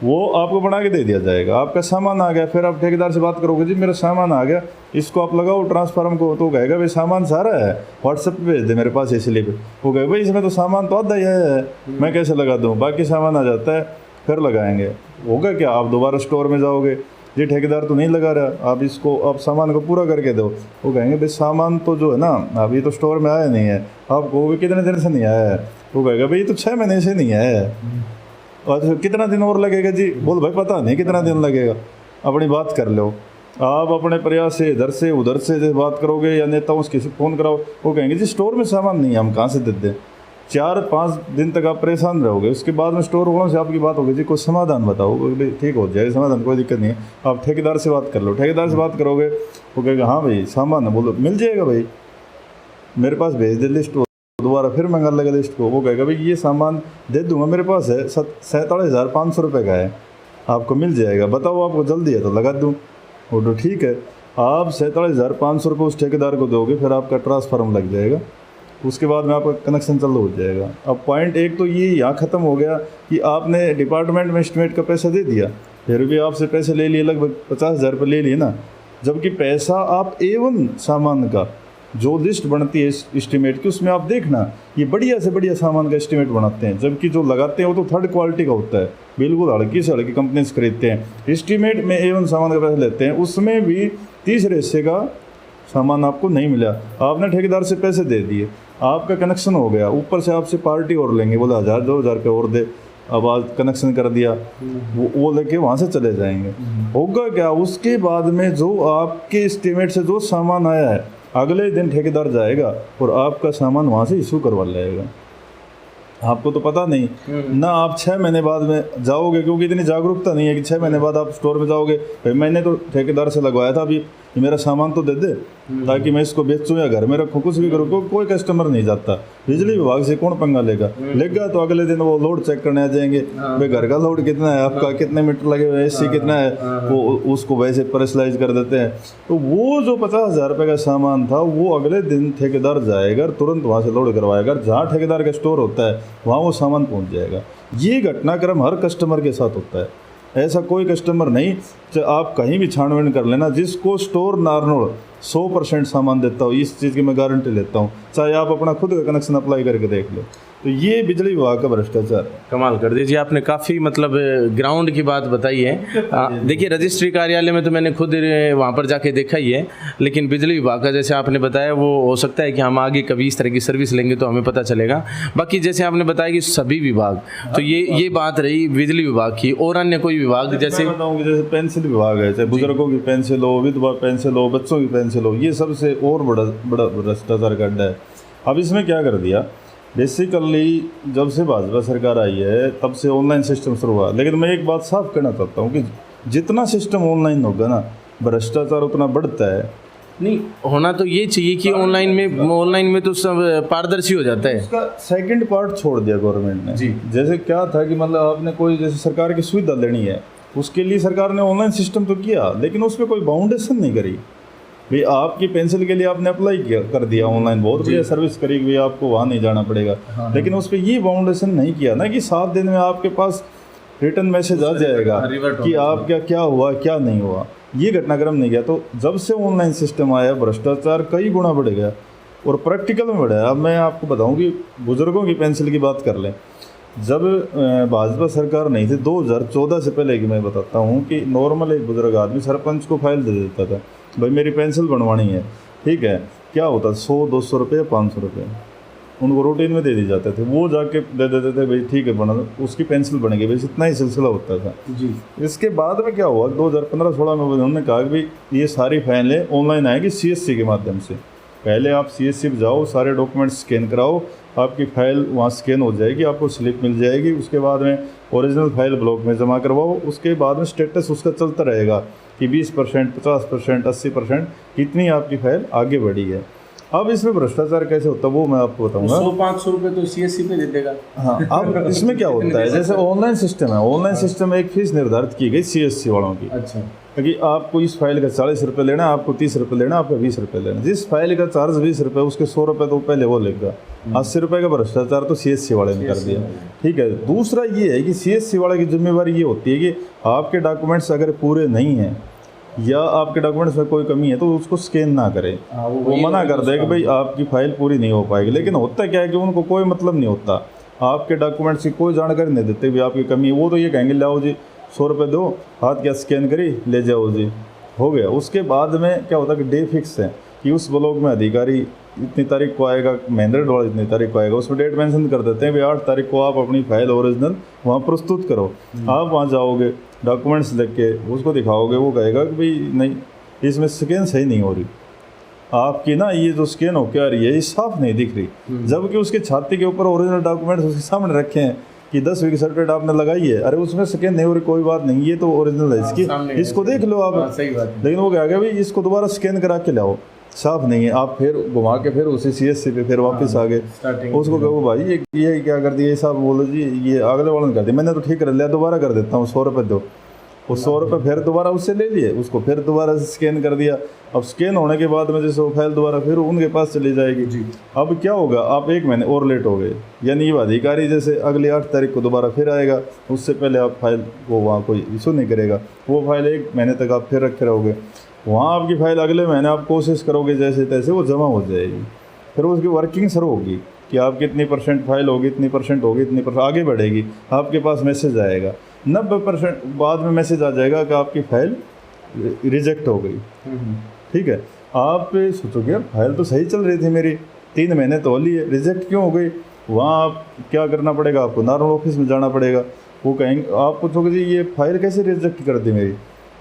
वो आपको बना के दे दिया जाएगा। आपका सामान आ गया, फिर आप ठेकेदार से बात करोगे जी मेरा सामान आ गया, इसको आप लगाओ ट्रांसफार्म को, तो कहेगा भाई सामान सारा है, व्हाट्सएप पे भेज दे मेरे पास इसलिए। वो कहेगा भाई इसमें तो सामान तो आधा ही है, मैं कैसे लगा दूँ, बाकी सामान आ जाता है, फिर लगाएंगे। होगा क्या, आप दोबारा स्टोर में जाओगे, जी ठेकेदार तो नहीं लगा रहा, आप इसको आप सामान को पूरा करके दो। वो कहेंगे भाई सामान तो जो है ना अभी तो स्टोर में आया नहीं है, आप कहोगे कितने दिन से नहीं आया है, वो कहेगा भाई तो 6 महीने से नहीं आया है, और कितना दिन और लगेगा जी, बोल भाई पता नहीं कितना दिन लगेगा, अपनी बात कर लो। आप अपने प्रयास से इधर से उधर से बात करोगे या नेताओं से फ़ोन कराओ, वो कहेंगे जी स्टोर में सामान नहीं है, हम कहाँ से दे दें। 4-5 दिन तक आप परेशान रहोगे, उसके बाद में स्टोर वालों से आपकी बात होगी जी कोई समाधान बताओ, भाई ठीक हो जाएगा समाधान, कोई दिक्कत नहीं है, आप ठेकेदार से बात कर लो। ठेकेदार से बात करोगे वो कहेगा हाँ भाई सामान है, बोलो मिल जाएगा भाई, मेरे पास भेज दे लिस्ट, दोबारा फिर मंगा लेगा लिस्ट को। वो कहेगा भाई ये सामान दे दूंगा, मेरे पास है 47,500 रुपये का है, आपको मिल जाएगा, बताओ आपको जल्दी है तो लगा दूँ। वो तो ठीक है, आप 47,500 रुपये उस ठेकेदार को दोगे, फिर आपका ट्रांसफार्म लग जाएगा, उसके बाद में आपका कनेक्शन चालू हो जाएगा। अब पॉइंट एक तो ये यहाँ ख़त्म हो गया कि आपने डिपार्टमेंट में एस्टीमेट का पैसा दे दिया, फिर भी आपसे पैसे ले लिए, लगभग 50,000 रुपये ले लिए ना, जबकि पैसा आप A1 सामान का जो लिस्ट बनती है एस्टीमेट की उसमें आप देखना ये बढ़िया से बढ़िया सामान का एस्टीमेट बनाते हैं, जबकि जो लगाते हैं वो तो 3rd क्वालिटी का होता है, बिल्कुल हल्की से हल्की कंपनी से खरीदते हैं। एस्टीमेट में A1 सामान का पैसा लेते हैं, उसमें भी 30 हिस्से का सामान आपको नहीं मिला, आपने ठेकेदार से पैसे दे दिए, आपका कनेक्शन हो गया, ऊपर से आपसे पार्टी और लेंगे, बोला 1,000-2,000 रुपये और दे, अब आज कनेक्शन कर दिया, वो लेके वहाँ से चले जाएंगे। होगा क्या, उसके बाद में जो आपके एस्टीमेट से जो सामान आया है अगले दिन ठेकेदार जाएगा और आपका सामान वहाँ से इशू करवा लाएगा। आपको तो पता नहीं ना, आप 6 महीने बाद में जाओगे, क्योंकि इतनी जागरूकता नहीं है कि 6 महीने बाद आप स्टोर में जाओगे, भाई मैंने तो ठेकेदार से लगवाया था, अभी मेरा सामान तो दे दे ताकि मैं इसको बेचूँ या घर में रखूँ, कुछ भी करूँ। कोई कस्टमर नहीं जाता, बिजली विभाग से कौन पंगा लेगा तो अगले दिन वो लोड चेक करने आ जाएंगे, भाई घर का लोड कितना है आपका, कितने मीटर लगे हुए, AC कितना है, वो उसको वैसे पर्सनलाइज कर देते हैं। तो वो जो 50,000 रुपये का सामान था वो अगले दिन ठेकेदार जाएगा, तुरंत वहाँ से लोड करवाएगा, जहाँ ठेकेदार का स्टोर होता है वहाँ वो सामान पहुँच जाएगा। ये घटनाक्रम हर कस्टमर के साथ होता है, ऐसा कोई कस्टमर नहीं, चाहे आप कहीं भी छानबीन कर लेना, जिसको स्टोर नारनौल 100% सामान देता हूँ, इस चीज़ की मैं गारंटी लेता हूँ, चाहे आप अपना खुद का कनेक्शन अप्लाई करके देख लो। तो ये बिजली विभाग का भ्रष्टाचार है। कमाल कर दीजिए आपने, काफ़ी मतलब ग्राउंड की बात बताई है। देखिए रजिस्ट्री कार्यालय में तो मैंने खुद वहाँ पर जाके देखा ही है, लेकिन बिजली विभाग का जैसे आपने बताया वो हो सकता है कि हम आगे कभी इस तरह की सर्विस लेंगे तो हमें पता चलेगा। बाकी जैसे आपने बताया कि सभी विभाग, तो ये बात रही बिजली विभाग की, और अन्य कोई विभाग जैसे बताऊँ कि जैसे पेंसिल विभाग है, चाहे बुजुर्गों की पेंसिल हो, विधवा पेंसिल हो, बच्चों की पेंसिल हो, ये सबसे और बड़ा भ्रष्टाचार का अड्डा है। अब इसमें क्या कर दिया, बेसिकली जब से भाजपा सरकार आई है तब से ऑनलाइन सिस्टम शुरू हुआ, लेकिन मैं एक बात साफ कहना चाहता हूँ कि जितना सिस्टम ऑनलाइन होगा ना भ्रष्टाचार उतना बढ़ता है। नहीं होना तो ये चाहिए कि ऑनलाइन में तो सब पारदर्शी हो जाता है। उसका सेकंड पार्ट छोड़ दिया गवर्नमेंट ने जी। जैसे क्या था कि मतलब आपने कोई जैसे सरकार की सुविधा लेनी है, उसके लिए सरकार ने ऑनलाइन सिस्टम तो किया, लेकिन उसमें कोई बाउंडेशन नहीं करी। भाई आपकी पेंसिल के लिए आपने अप्लाई कर दिया ऑनलाइन, बहुत बढ़िया सर्विस करी, भाई आपको वहाँ नहीं जाना पड़ेगा, लेकिन उस पर ये बाउंडेशन नहीं किया ना कि 7 दिन में आपके पास रिटर्न मैसेज आ जाएगा कि आप क्या हुआ क्या नहीं हुआ, ये घटनाक्रम नहीं गया। तो जब से ऑनलाइन सिस्टम आया भ्रष्टाचार कई गुना बढ़ गया और प्रैक्टिकल में बढ़ा है। अब मैं आपको बताऊँ कि बुजुर्गों की पेंसिल की बात कर लें, जब भाजपा सरकार नहीं थी 2014 से पहले की मैं बताता हूँ कि नॉर्मल एक बुजुर्ग आदमी सरपंच को फाइल दे देता था, भाई मेरी पेंसिल बनवानी है, ठीक है, क्या होता 100-200 रुपये 500 रुपये, उनको रूटीन में दे दिए जाते थे, वो जाके दे देते थे, भाई ठीक है बना, उसकी पेंसिल बनेगी, बस इतना ही सिलसिला होता था जी। इसके बाद में क्या हुआ 2015-16 में उन्होंने कहा कि भाई ये सारी फाइलें ऑनलाइन आएगी CSC के माध्यम से। पहले आप CSC पे जाओ, सारे डॉक्यूमेंट्स स्कैन कराओ, आपकी फ़ाइल वहाँ स्कैन हो जाएगी, आपको स्लिप मिल जाएगी। उसके बाद में ओरिजिनल फाइल ब्लॉक में जमा करवाओ, उसके बाद में स्टेटस उसका चलता रहेगा कि 20%, 50%, 80% कितनी आपकी फ़ाइल आगे बढ़ी है। अब इसमें भ्रष्टाचार कैसे होता है वो मैं आपको बताऊंगा। 100-500 रुपये तो CSC पे दे देगा। हाँ, अब इसमें क्या होता है, जैसे ऑनलाइन सिस्टम है, ऑनलाइन सिस्टम में एक फ़ीस निर्धारित की गई CSC वालों की। अच्छा। कि आपको इस फाइल का 40 रुपये लेना है, आपको 30 रुपये लेना, आपको 20 रुपये लेना। जिस फाइल का चार्ज 20 रुपये, उसके 100 रुपये तो पहले वो लेगा। 80 रुपये का भ्रष्टाचार तो CSC वाले ने कर दिया। ठीक है, दूसरा ये है कि CSC वाले की जिम्मेवारी ये होती है कि आपके डॉक्यूमेंट्स अगर पूरे नहीं हैं या आपके डॉक्यूमेंट्स में कोई कमी है तो उसको स्कैन ना करें। वो मना कर दे कि भाई आपकी फ़ाइल पूरी नहीं हो पाएगी। लेकिन होता क्या है कि उनको कोई मतलब नहीं होता, आपके डॉक्यूमेंट्स की कोई जानकारी नहीं देते भी आपकी कमी है। वो तो ये कहेंगे लाओ जी 100 रुपये दो, हाथ क्या स्कैन करी, ले जाओ जी, हो गया। उसके बाद में क्या होता है कि डे फिक्स है कि उस ब्लॉक में अधिकारी इतनी तारीख को आएगा, महेंद्र डोला इतनी तारीख को आएगा, उसमें डेट मेंशन कर देते हैं भाई 8 तारीख को आप अपनी फ़ाइल ओरिजिनल वहाँ प्रस्तुत करो। आप वहाँ जाओगे, डॉक्यूमेंट्स लेके के उसको दिखाओगे, वो कहेगा कि भाई नहीं इसमें स्कैन सही नहीं हो रही, आपकी ना ये जो स्कैन हो क्या रही है ये साफ नहीं दिख रही। जबकि उसके छाती के ऊपर ओरिजिनल डॉक्यूमेंट्स उसके सामने रखे हैं कि 10वीं की सर्टिफिकेट आपने लगाई है, अरे उसमें स्कैन नहीं हो रही, कोई बात नहीं, ये तो ओरिजिनल है इसकी, इसको देख लो आप। सही बात है। लेकिन वो क्या गया भाई इसको दोबारा स्कैन करा के लाओ, साफ नहीं है। आप फिर घुमा के फिर उसी CSC पे फिर वापस आ गए, उसको कहो भाई ये क्या कर दिया, ये साहब बोलो जी ये अगले वाले ने कर दिया, मैंने तो ठीक कर लिया, दोबारा कर देता हूँ, 100 रुपये दो। वो 100 रुपये फिर दोबारा उससे ले लिए, उसको फिर दोबारा से स्कैन कर दिया। अब स्कैन होने के बाद में जैसे वो फाइल दोबारा फिर उनके पास चली जाएगी जी। अब क्या होगा, आप 1 महीने और लेट हो गए, यानी ये अधिकारी जैसे अगली 8 तारीख को दोबारा फिर आएगा, उससे पहले आप फाइल को वहाँ कोई इशू नहीं करेगा, वो फाइल 1 महीने तक आप फिर रखे रहोगे। वहाँ आपकी फ़ाइल अगले महीने आप कोशिश करोगे जैसे तैसे वो जमा हो जाएगी, फिर उसकी वर्किंग शुरू होगी कि आपकी इतनी % फाइल होगी, इतनी % होगी, इतनी % आगे बढ़ेगी, आपके पास मैसेज आएगा। 90% बाद में मैसेज आ जाएगा कि आपकी फ़ाइल रिजेक्ट हो गई। ठीक है, आप सोचोगे यार फाइल तो सही चल रही थी मेरी, 3 महीने तो हो लिए, रिजेक्ट क्यों हो गई। वहाँ आप क्या करना पड़ेगा, आपको नॉर्मल ऑफिस में जाना पड़ेगा। वो कहेंगे, आप पूछोगे जी ये फाइल कैसे रिजेक्ट कर दी मेरी,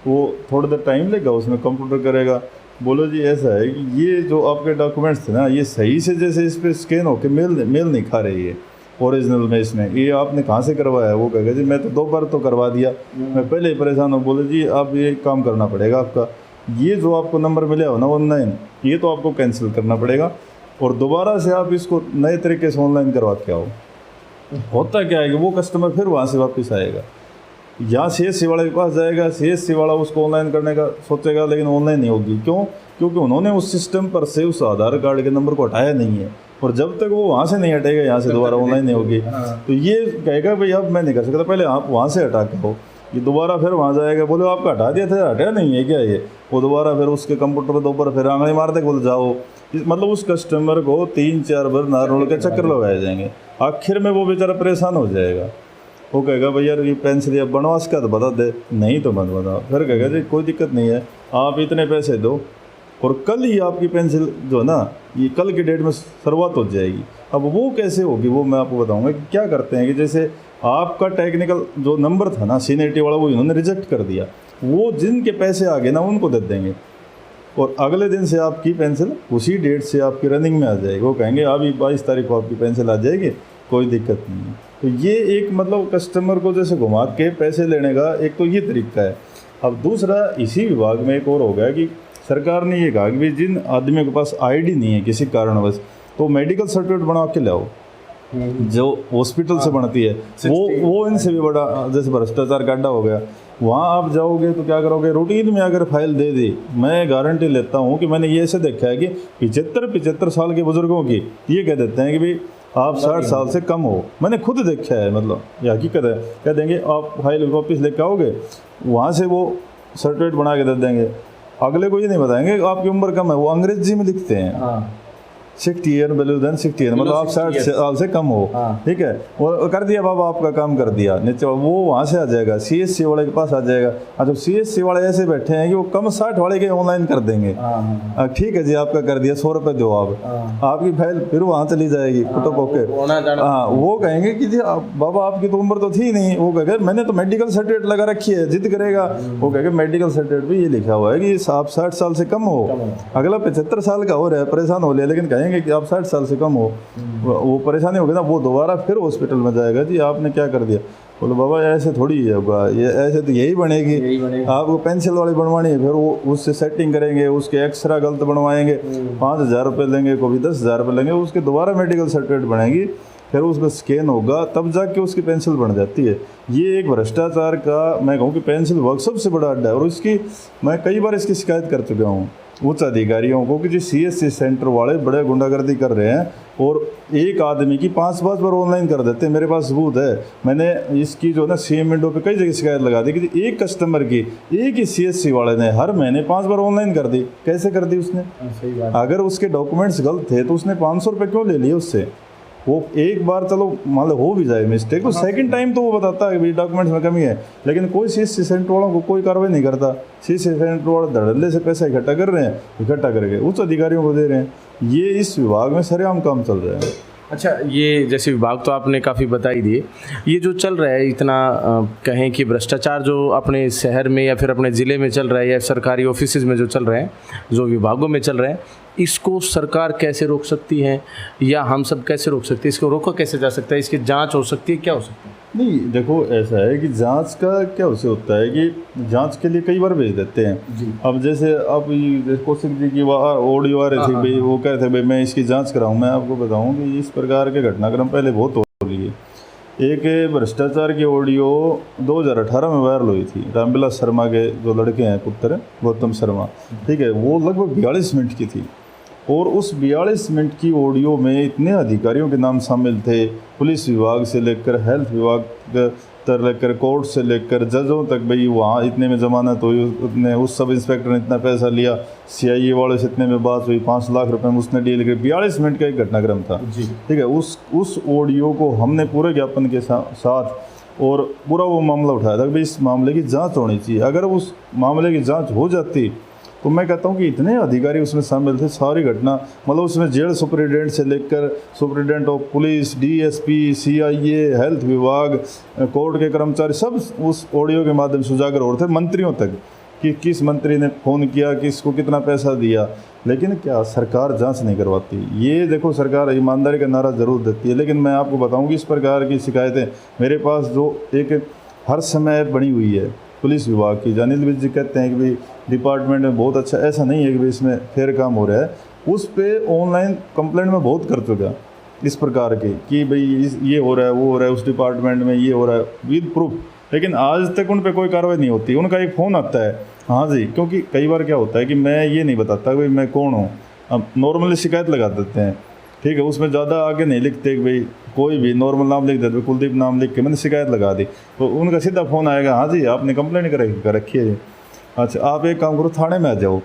वो थोड़ा देर टाइम लेगा, उसमें कंप्यूटर करेगा, बोलो जी ऐसा है कि ये जो आपके डॉक्यूमेंट्स थे ना ये सही से जैसे इस पर स्कैन होकर मेल नहीं खा रही है ओरिजिनल में, इसमें ये आपने कहाँ से करवाया। वो कहेगा जी मैं तो 2 बार तो करवा दिया, मैं पहले ही परेशान हूँ। बोले जी आप ये काम करना पड़ेगा, आपका ये जो आपको नंबर मिला हो ना ऑनलाइन, ये तो आपको कैंसिल करना पड़ेगा और दोबारा से आप इसको नए तरीके से ऑनलाइन करवा के आओ। होता क्या है कि वो कस्टमर फिर वहाँ से वापस आएगा, यहाँ CSC वाले के पास जाएगा, CSC वाला उसको ऑनलाइन करने का सोचेगा, लेकिन ऑनलाइन नहीं होगी। क्यों? क्योंकि उन्होंने उस सिस्टम पर से उस आधार कार्ड के नंबर को हटाया नहीं है, और जब तक वो वहाँ से नहीं हटेगा यहाँ से दोबारा ऑनलाइन नहीं होगी। तो ये कहेगा भाई अब मैं नहीं कर सकता, पहले आप वहाँ से हटा के हो। ये दोबारा फिर वहाँ जाएगा, बोले आपका हटा दिया था, हटाया नहीं है क्या ये, वो दोबारा फिर उसके कंप्यूटर पर दोबारा फिर आंगली मारते बोले जाओ। मतलब उस कस्टमर को 3-4 बार नारोल के चक्कर लगाए जाएंगे, आखिर में वो बेचारा परेशान हो जाएगा। वो कहेगा भाई यार ये पेंसिल अब बनवास का तो बता दे, नहीं तो मत बता। फिर कहेगा जी कोई दिक्कत नहीं है, आप इतने पैसे दो और कल ही आपकी पेंसिल जो है ना ये कल की डेट में शुरुआत हो जाएगी। अब वो कैसे होगी वो मैं आपको बताऊंगा कि क्या करते हैं कि जैसे आपका टेक्निकल जो नंबर था ना सीनियरिटी वाला, वो इन्होंने रिजेक्ट कर दिया, वो जिनके पैसे आ गए ना उनको दे देंगे और अगले दिन से आपकी पेंसिल उसी डेट से आपकी रनिंग में आ जाएगी। वो कहेंगे अभी 22 तारीख को आपकी पेंसिल आ जाएगी, कोई दिक्कत नहीं है। तो ये एक मतलब कस्टमर को जैसे घुमा के पैसे लेने का एक तो ये तरीका है। अब दूसरा इसी विभाग में एक और हो गया कि सरकार ने ये कहा कि भाई जिन आदमियों के पास ID नहीं है किसी कारणवश, तो मेडिकल सर्टिफिकेट बना के लाओ जो हॉस्पिटल से बनती है, वो इनसे भी बड़ा जैसे भ्रष्टाचार का अड्डा हो गया। वहाँ आप जाओगे तो क्या करोगे, रूटीन में अगर फाइल दे दी, मैं गारंटी लेता हूँ कि मैंने ये ऐसे देखा है कि 75 साल के बुजुर्गों की ये कह देते हैं कि भाई आप 60 साल से कम हो। मैंने खुद देखा है, मतलब ये हकीकत है। कह देंगे आप फाइल वापस लेके आओगे, वहाँ से वो सर्टिफिकेट बना के दे देंगे। अगले को ये नहीं बताएंगे आपकी उम्र कम है, वो अंग्रेजी में लिखते हैं। 60 ईयर वैल्यू देन 60 ईयर, मतलब आप 60 साल से कम हो, ठीक है, वो कर दिया बाबा, आपका काम कर दिया, नीचे वो वहाँ से आ जाएगा, CSC वाले के पास आ जाएगा। अच्छा, CSC वाले ऐसे बैठे हैं कि वो कम 60 वाले के ऑनलाइन कर देंगे, ठीक है जी आपका कर दिया, 100 रुपये दो आप, आपकी फाइल फिर वहाँ चली जाएगी फोटो कॉपी। हाँ, वो कहेंगे कि जी बाबा आपकी तो उम्र तो थी नहीं, वो कहेंगे मैंने तो मेडिकल सर्टिफिकेट लगा रखी है, जिद करेगा, वो कहेंगे मेडिकल सर्टिफिकेट भी ये लिखा हुआ है कि आप 60 साल से कम हो, अगला 75 साल का हो रहा है, परेशान हो लिया, लेकिन कहेंगे कि आप 60 साल से कम हो, वो परेशानी होगी ना, वो दोबारा फिर हॉस्पिटल में जाएगा, जी आपने क्या कर दिया। बोलो बाबा ऐसे थोड़ी होगा, ये ऐसे तो यही बनेगी, आपको पेंसिल वाली बनवानी है, फिर वो उससे सेटिंग करेंगे, उसके एक्सरा गलत बनवाएंगे, 5,000 रुपये लेंगे, कभी 10,000 रुपये लेंगे, उसके दोबारा मेडिकल सर्टिफिकेट बनेगी, फिर उसमें स्कैन होगा, तब जाके उसकी पेंसिल बन जाती है। ये एक भ्रष्टाचार का मैं कहूँ कि पेंसिल वर्क सबसे बड़ा अड्डा है, और इसकी मैं कई बार इसकी शिकायत कर चुका हूँ उच्च अधिकारियों को कि जो CSC सेंटर वाले बड़े गुंडागर्दी कर रहे हैं, और एक आदमी की 5-5 बार ऑनलाइन कर देते हैं। मेरे पास सबूत है, मैंने इसकी जो है ना CM विंडो पे कई जगह शिकायत लगा दी कि एक कस्टमर की एक ही CSC वाले ने हर महीने 5 बार ऑनलाइन कर दी। कैसे कर दी उसने? सही बात। अगर उसके डॉक्यूमेंट्स गलत थे तो उसने 500 रुपये क्यों ले लिए उससे? वो एक बार चलो मान लो हो भी जाए मिस्टेक, तो सेकंड टाइम तो वो बताता है कि भाई डॉक्यूमेंट्स में कमी है, लेकिन कोई CSC सेंटर वालों को कोई कार्रवाई नहीं करता। CSC सेंटर वाले धड़ल्ले से पैसा इकट्ठा कर रहे हैं, इकट्ठा करके उच्च अधिकारियों को दे रहे हैं। ये इस विभाग में सरेआम काम चल रहा है। अच्छा, ये जैसे विभाग तो आपने काफ़ी बता ही दिए, ये जो चल रहा है इतना कहें कि भ्रष्टाचार जो अपने शहर में या फिर अपने ज़िले में चल रहा है, या सरकारी ऑफिसेज में जो चल रहे हैं, जो विभागों में चल रहे हैं, इसको सरकार कैसे रोक सकती है, या हम सब कैसे रोक सकते हैं? इसको रोका कैसे जा सकता है? इसकी जांच हो सकती है, क्या हो सकता है? नहीं, देखो ऐसा है कि जांच का क्या उससे होता है कि जांच के लिए कई बार भेज देते हैं जी। अब जैसे अब कौशिक जी की ऑडियो आ रही थी, भाई वो कह रहे थे भाई मैं इसकी जांच कराऊं। मैं आपको बताऊं कि इस प्रकार के घटनाक्रम पहले बहुत हो रही है। एक भ्रष्टाचार की ऑडियो 2018 में वायरल हुई थी, रामविलास शर्मा के जो लड़के हैं पुत्र गौतम शर्मा, ठीक है, वो लगभग 42 मिनट की थी, और उस 42 मिनट की ऑडियो में इतने अधिकारियों के नाम शामिल थे, पुलिस विभाग से लेकर हेल्थ विभाग तक लेकर कोर्ट से लेकर जजों तक। भाई वहाँ इतने में जमानत हुई, उतने उस सब इंस्पेक्टर ने इतना पैसा लिया, CIA वाले से इतने में बात हुई, 5 लाख रुपए में उसने डील की। 42 मिनट का एक घटनाक्रम था, ठीक है। उस ऑडियो को हमने पूरे ज्ञापन के साथ और पूरा वो मामला उठाया था कि भाई इस मामले की जाँच होनी चाहिए। अगर उस मामले की जाँच हो जाती तो मैं कहता हूँ कि इतने अधिकारी उसमें शामिल थे, सारी घटना, मतलब उसमें जेल सुपरिटेंडेंट से लेकर superintendent of police, DSP, CIA, health विभाग, कोर्ट के कर्मचारी, सब उस ऑडियो के माध्यम से उजागर हो रहे थे, मंत्रियों तक, कि किस मंत्री ने फ़ोन किया, किसको कितना पैसा दिया। लेकिन क्या सरकार जांच नहीं करवाती? ये देखो, सरकार ईमानदारी का नारा ज़रूर देती है, लेकिन मैं आपको बताऊँ कि इस प्रकार की शिकायतें मेरे पास जो एक हर समय बनी हुई है पुलिस विभाग की। अनिल विज जी कहते हैं कि भाई डिपार्टमेंट में बहुत अच्छा, ऐसा नहीं है कि भाई इसमें फेयर काम हो रहा है। उस पे ऑनलाइन कंप्लेंट में बहुत कर चुका इस प्रकार के कि भाई ये हो रहा है, वो हो रहा है, उस डिपार्टमेंट में ये हो रहा है, विद प्रूफ, लेकिन आज तक उन पे कोई कार्रवाई नहीं होती। उनका एक फ़ोन आता है, हाँ जी, क्योंकि कई बार क्या होता है कि मैं ये नहीं बताता भाई मैं कौन हूँ, अब नॉर्मली शिकायत लगा देते हैं, ठीक है, उसमें ज़्यादा आगे नहीं लिखते कि भाई कोई भी नॉर्मल नाम लिख देते, कुलदीप नाम लिख के मैंने शिकायत लगा दी, तो उनका सीधा फ़ोन आएगा, हाँ जी आपने कंप्लेंट कर रखी है। अच्छा, आप एक काम करो, थाने में आ जाओ।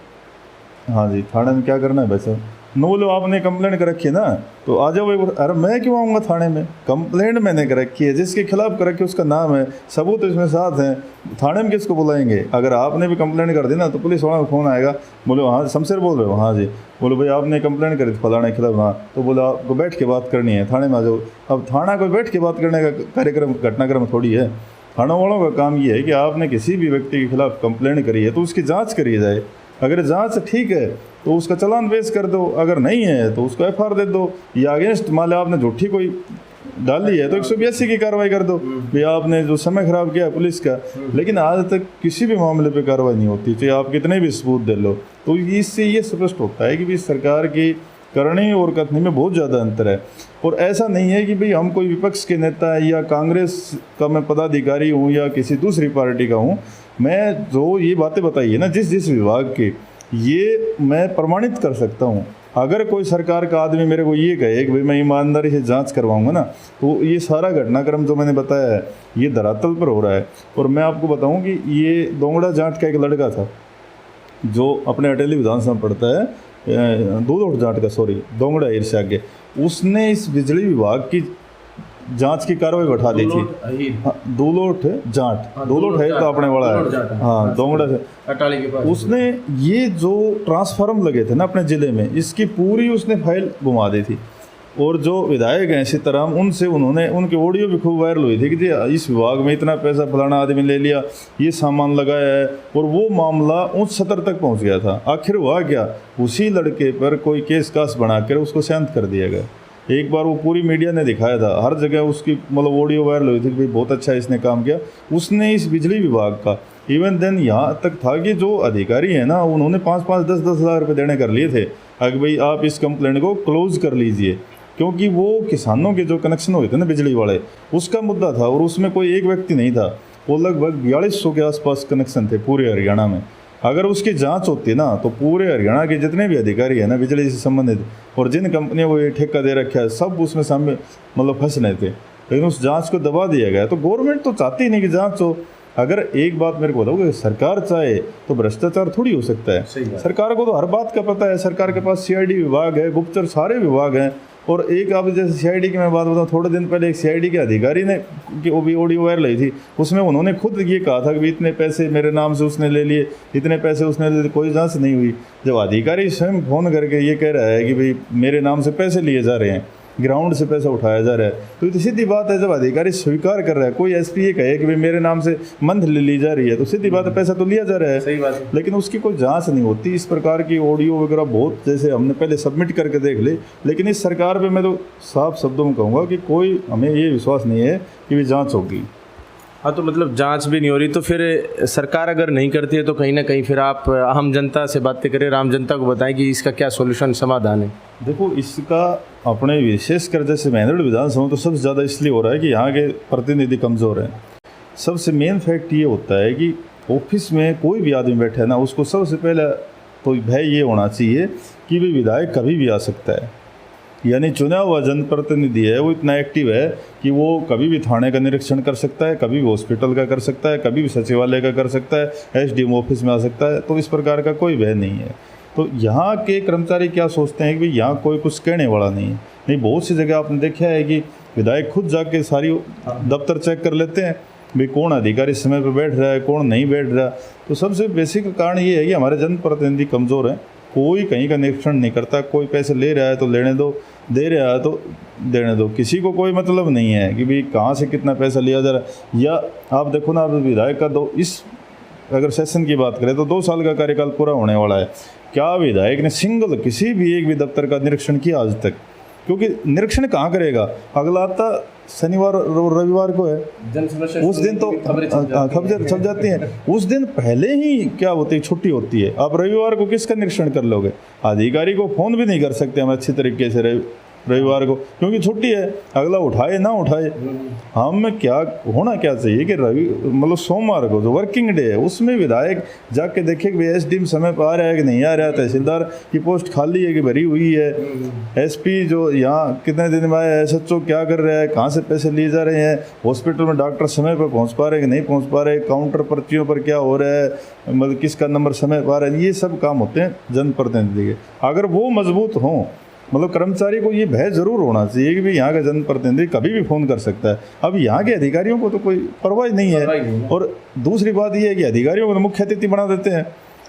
हाँ जी, थाने में क्या करना है वैसे? नो बोलो आपने कंप्लेंट कर रखी है ना, तो आ जाओ। अरे मैं क्यों आऊँगा थाने में? कंप्लेंट मैंने कर रखी है, जिसके खिलाफ कर रखी है उसका नाम है, सबूत इसमें साथ हैं, थाने में किसको बुलाएंगे? अगर आपने भी कंप्लेंट कर दी ना तो पुलिस वाला फ़ोन आएगा, बोलो हाँ शमशेर बोल रहे हो? हाँ जी। बोलो भाई आपने कंप्लेंट करी फलाने के खिलाफ? हाँ। तो बोला आपको बैठ के बात करनी है, थाने में आ जाओ। अब थाना कोई बैठ के बात करने का कार्यक्रम घटनाक्रम थोड़ी है। थाना वालों का काम ये है कि आपने किसी भी व्यक्ति के खिलाफ कंप्लेंट करी है तो उसकी जाँच करी जाए, अगर जांच ठीक है तो उसका चालान पेश कर दो, अगर नहीं है तो उसको FIR दे दो, या अगेंस्ट मान लो आपने झूठी कोई डाली है तो 182 की कार्रवाई कर दो, भैया आपने जो समय खराब किया पुलिस का। लेकिन आज तक किसी भी मामले पे कार्रवाई नहीं होती, चाहे आप कितने भी सबूत दे लो। तो इससे ये स्पष्ट होता है कि भाई सरकार की करनी और कथनी में बहुत ज़्यादा अंतर है। और ऐसा नहीं है कि भाई हम कोई विपक्ष के नेता है या कांग्रेस का मैं पदाधिकारी हूँ या किसी दूसरी पार्टी का हूँ, मैं जो ये बातें बताई है ना जिस विभाग की, ये मैं प्रमाणित कर सकता हूँ। अगर कोई सरकार का आदमी मेरे को ये कहे कि भाई मैं ईमानदारी से जांच करवाऊंगा ना, तो ये सारा घटनाक्रम जो मैंने बताया है ये धरातल पर हो रहा है। और मैं आपको बताऊं कि ये दोंगड़ा जाट का एक लड़का था जो अपने अटेली विधानसभा पढ़ता है, दूलोट जाट का, सॉरी, दोंगड़ा हिर से आगे, उसने इस बिजली विभाग की जांच की कार्रवाई बैठा दी थी। दूलोट जाट, दूलोट है तो अपने वाला है, हाँ, दोंगड़ा से अटाली के पास। उसने ये जो ट्रांसफार्म लगे थे ना अपने ज़िले में, इसकी पूरी उसने फाइल घुमा दी थी। और जो विधायक हैं सीताराम, उनसे उन्होंने, उनकी ऑडियो भी खूब वायरल हुई थी कि जी इस विभाग में इतना पैसा फलाना आदमी ले लिया, ये सामान लगाया है, और वो मामला उच्च सत्र तक पहुंच गया था। आखिर हुआ क्या, उसी लड़के पर कोई केस कास बनाकर उसको शांत कर दिया गया। एक बार वो पूरी मीडिया ने दिखाया था, हर जगह उसकी मतलब ऑडियो वायरल हुई थी कि भाई बहुत अच्छा इसने काम किया। उसने इस बिजली विभाग का इवन देन यहाँ तक था कि जो अधिकारी है ना, उन्होंने 5-5, 10-10 हज़ार रुपये देने कर लिए थे कि भाई आप इस कंप्लेंट को क्लोज कर लीजिए, क्योंकि वो किसानों के जो कनेक्शन हुए थे ना बिजली वाले, उसका मुद्दा था। और उसमें कोई एक व्यक्ति नहीं था, वो लगभग 4200 के आसपास कनेक्शन थे पूरे हरियाणा में। अगर उसकी जांच होती ना तो पूरे हरियाणा के जितने भी अधिकारी हैं ना बिजली से संबंधित, और जिन कंपनियों को ये ठेका दे रखा है, सब उसमें सामने मतलब फंस रहे थे। लेकिन उस जांच को दबा दिया गया। तो गवर्नमेंट तो चाहती नहीं कि जांच हो। अगर एक बात मेरे को बताओ कि सरकार चाहे तो भ्रष्टाचार थोड़ी हो सकता है। सरकार को तो हर बात का पता है, सरकार के पास CID विभाग है, गुप्तचर सारे विभाग हैं। और एक आप जैसे CID की मैं बात बताऊँ, थोड़े दिन पहले एक CID के अधिकारी ने कि वो भी ऑडियो वायरल हुई थी, उसमें उन्होंने खुद ये कहा था कि इतने पैसे मेरे नाम से उसने ले लिए, इतने पैसे उसने ले लिए, कोई जांच नहीं हुई। जब अधिकारी स्वयं फ़ोन करके ये कह रहा है कि भाई मेरे नाम से पैसे लिए जा रहे हैं, ग्राउंड से पैसा उठाया जा रहा है, तो ये सीधी बात है। जब अधिकारी स्वीकार कर रहा है, कोई SP ये कहे कि भाई मेरे नाम से मंथली ली जा रही है, तो सीधी बात है पैसा तो लिया जा रहा है। सही बात है। लेकिन उसकी कोई जांच नहीं होती। इस प्रकार की ऑडियो वगैरह बहुत, जैसे हमने पहले सबमिट करके देख ले, लेकिन इस सरकार पे मैं तो साफ शब्दों में कहूँगा कि कोई, हमें ये विश्वास नहीं है कि भी जाँच होगी। हाँ, तो मतलब जांच भी नहीं हो रही, तो फिर सरकार अगर नहीं करती है तो कहीं ना कहीं फिर आप आम जनता से बातें करें, आम जनता को बताएं कि इसका क्या सॉल्यूशन, समाधान है। देखो, इसका अपने विशेषकर जैसे मेंढड़ विधानसभा तो सबसे ज़्यादा इसलिए हो रहा है कि यहाँ के प्रतिनिधि कमज़ोर हैं। सबसे मेन फैक्ट ये होता है कि ऑफिस में कोई भी आदमी बैठा है ना, उसको सबसे पहले तो भय ये होना चाहिए कि भाई विधायक कभी भी आ सकता है। यानी चुना हुआ जनप्रतिनिधि है, वो इतना एक्टिव है कि वो कभी भी थाने का निरीक्षण कर सकता है, कभी भी हॉस्पिटल का कर सकता है, कभी भी सचिवालय का कर सकता है, SDM ऑफिस में आ सकता है। तो इस प्रकार का कोई भय नहीं है। तो यहाँ के कर्मचारी क्या सोचते हैं कि भाई यहाँ कोई कुछ कहने वाला नहीं है। नहीं, बहुत सी जगह आपने देखा है कि विधायक खुद जाके सारी दफ्तर चेक कर लेते हैं, भाई कौन अधिकारी समय पर बैठ रहा है, कौन नहीं बैठ रहा। तो सबसे बेसिक कारण ये है कि हमारे जनप्रतिनिधि कमज़ोर हैं। कोई कहीं का निरीक्षण नहीं करता। कोई पैसे ले रहा है तो लेने दो, दे रहा है तो देने दो, किसी को कोई मतलब नहीं है कि भाई कहाँ से कितना पैसा लिया जा रहा है। या आप देखो ना, आप विधायक का इस अगर सेशन की बात करें तो 2 साल का कार्यकाल पूरा होने वाला है। क्या विधायक ने सिंगल किसी भी एक भी दफ्तर का निरीक्षण किया आज तक? क्योंकि निरीक्षण कहाँ करेगा, अगला आता शनिवार और रविवार को है, उस दिन तो खबरें छप जाती हैं। उस दिन पहले ही क्या होती है, छुट्टी होती है। आप रविवार को किसका निरीक्षण कर लोगे? अधिकारी को फ़ोन भी नहीं कर सकते हम अच्छी तरीके से रविवार को, क्योंकि छुट्टी है। अगला उठाए ना उठाए, हम क्या होना क्या चाहिए कि मतलब सोमवार को जो वर्किंग डे है उसमें विधायक जाके देखे कि SDM समय पर आ रहा है कि नहीं आ रहा है, तहसीलदार की पोस्ट खाली है कि भरी हुई है, SP जो यहाँ कितने दिन में आया है, SHO क्या कर रहा है, कहाँ से पैसे लिए जा रहे हैं, हॉस्पिटल में डॉक्टर समय पर पहुँच पा रहे हैं कि नहीं पहुँच पा रहे, काउंटर पर्चियों पर क्या हो रहा है, मतलब किसका नंबर समय पर आ रहा है। ये सब काम होते हैं जनप्रतिनिधि के। अगर वो मजबूत हों, मतलब कर्मचारी को ये भय जरूर होना चाहिए कि भाई यहाँ का जनप्रतिनिधि कभी भी फ़ोन कर सकता है। अब यहाँ के अधिकारियों को तो कोई परवाह नहीं है। और दूसरी बात ये है कि अधिकारियों को तो मुख्य अतिथि बना देते हैं।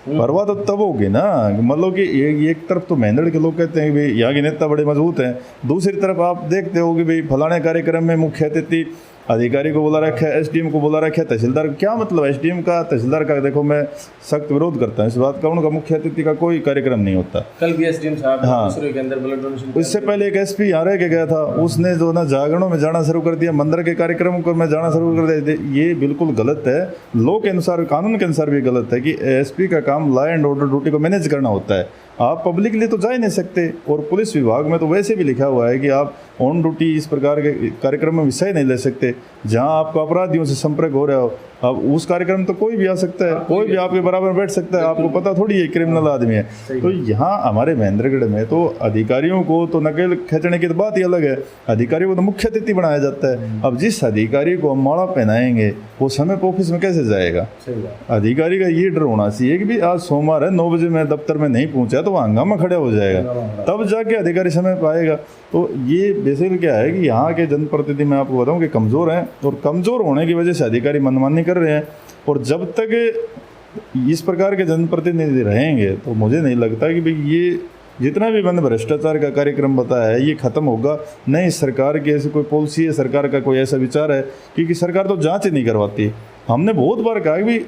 परवाह तो तब होगी ना, मतलब कि एक तरफ तो मेंढड़ के लोग कहते हैं कि भाई यहाँ के नेता बड़े मजबूत हैं, दूसरी तरफ आप देखते हो कि भाई फलाने कार्यक्रम में मुख्य अतिथि अधिकारी को बोला रखा है, SDM को बोला रखा है, तहसीलदार। क्या मतलब SDM का, तहसीलदार का? देखो, मैं सख्त विरोध करता हूँ इस बात का। उनका मुख्य अतिथि का कोई कार्यक्रम नहीं होता। कल भी SDM साहब हाँ, के अंदर ब्लड डोनेशन, इससे पहले एक SP यहाँ रह के गया था, उसने जो ना जागरणों में जाना शुरू कर दिया, मंदिर के कार्यक्रमों को में जाना शुरू कर दिया। ये बिल्कुल गलत है। लॉ के अनुसार, कानून के अनुसार भी गलत है कि SP का काम लॉ एंड ऑर्डर ड्यूटी को मैनेज करना होता है। आप पब्लिकली तो जा ही नहीं सकते। और पुलिस विभाग में तो वैसे भी लिखा हुआ है कि आप ऑन ड्यूटी इस प्रकार के कार्यक्रम में हिस्सा ही नहीं ले सकते। जहां आपको अपराधियों से संपर्क हो रहा हो, अब उस कार्यक्रम तो कोई भी आ सकता है, कोई भी आपके बराबर बैठ सकता है, आपको पता थोड़ी है क्रिमिनल आदमी है। तो यहाँ हमारे महेंद्रगढ़ में तो अधिकारियों को तो नकेल खींचने की तो बात ही अलग है, अधिकारियों को तो मुख्य अतिथि बनाया जाता है। अब जिस अधिकारी को हम माला पहनाएंगे वो समय पर ऑफिस में कैसे जाएगा? अधिकारी का ये डर होना चाहिए कि भाई आज सोमवार है, 9 बजे मैं दफ्तर में नहीं पहुँचा तो वहाँ हंगामा खड़ा हो जाएगा, तब जाके अधिकारी समय पाएगा। तो ये बेसिकली क्या है कि यहाँ के जनप्रतिनिधि मैं आपको बताऊँ कि कमज़ोर हैं, और कमज़ोर होने की वजह से अधिकारी मनमानी कर रहे हैं। और जब तक इस प्रकार के जनप्रतिनिधि रहेंगे तो मुझे नहीं लगता कि भाई ये जितना भी मैंने भ्रष्टाचार का कार्यक्रम बताया है ये ख़त्म होगा। नहीं, सरकार की ऐसी कोई पॉलिसी है, सरकार का कोई ऐसा विचार है, क्योंकि सरकार तो जांच ही नहीं करवाती। हमने बहुत बार कहा कि भाई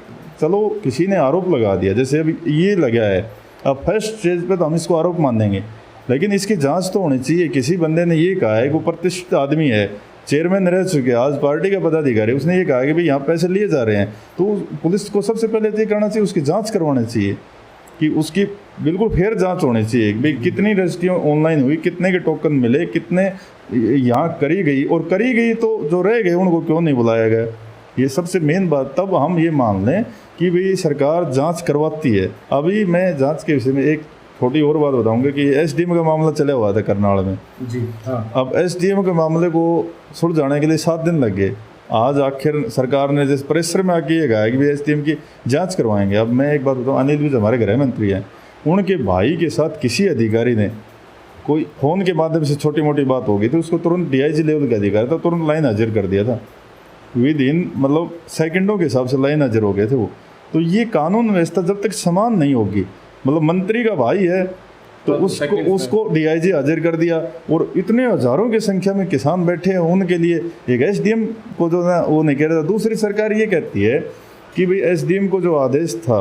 चलो किसी ने आरोप लगा दिया, जैसे अभी ये लगा है, अब फर्स्ट स्टेज पे तो हम इसको आरोप मानेंगे, लेकिन इसकी जांच तो होनी चाहिए। किसी बंदे ने ये कहा है कि वो प्रतिष्ठित आदमी है, चेयरमैन रह चुके, आज पार्टी का पदाधिकारी, उसने ये कहा कि भाई यहाँ पैसे लिए जा रहे हैं, तो पुलिस को सबसे पहले ये करना चाहिए, उसकी जांच करवानी चाहिए कि उसकी बिल्कुल फेयर जांच होनी चाहिए कि भाई कितनी रजिस्ट्रियाँ ऑनलाइन हुई, कितने के टोकन मिले, कितने यहाँ करी गई, और करी गई तो जो रह गए उनको क्यों नहीं बुलाया गया। ये सबसे मेन बात, तब हम ये मान लें कि भाई सरकार जांच करवाती है। अभी मैं जांच के विषय में एक छोटी और बात बताऊंगा कि एसडीएम का मामला चला हुआ था करनाल में जी। हाँ। अब एसडीएम के मामले को सुलझाने के लिए 7 दिन लग गए। आज आखिर सरकार ने जिस परिसर में आके ये कहा है कि भाई एसडीएम की जांच करवाएंगे। अब मैं एक बात बताऊँ, अनिल विज हमारे गृह मंत्री हैं, उनके भाई के साथ किसी अधिकारी ने कोई फ़ोन के माध्यम से छोटी मोटी बात हो गई तो उसको तुरंत डीआईजी लेवल का अधिकारी था, तुरंत लाइन हाजिर कर दिया था। विद इन मतलब सेकंडों के हिसाब से लाइन हाजिर हो गए थे वो। तो ये कानून व्यवस्था जब तक समान नहीं होगी, मतलब मंत्री का भाई है तो उसको डीआईजी हाजिर कर दिया, और इतने हज़ारों की संख्या में किसान बैठे हैं, उनके लिए एक एसडीएम को जो ना वो नहीं कह रहा था। दूसरी सरकार ये कहती है कि भाई एसडीएम को जो आदेश था,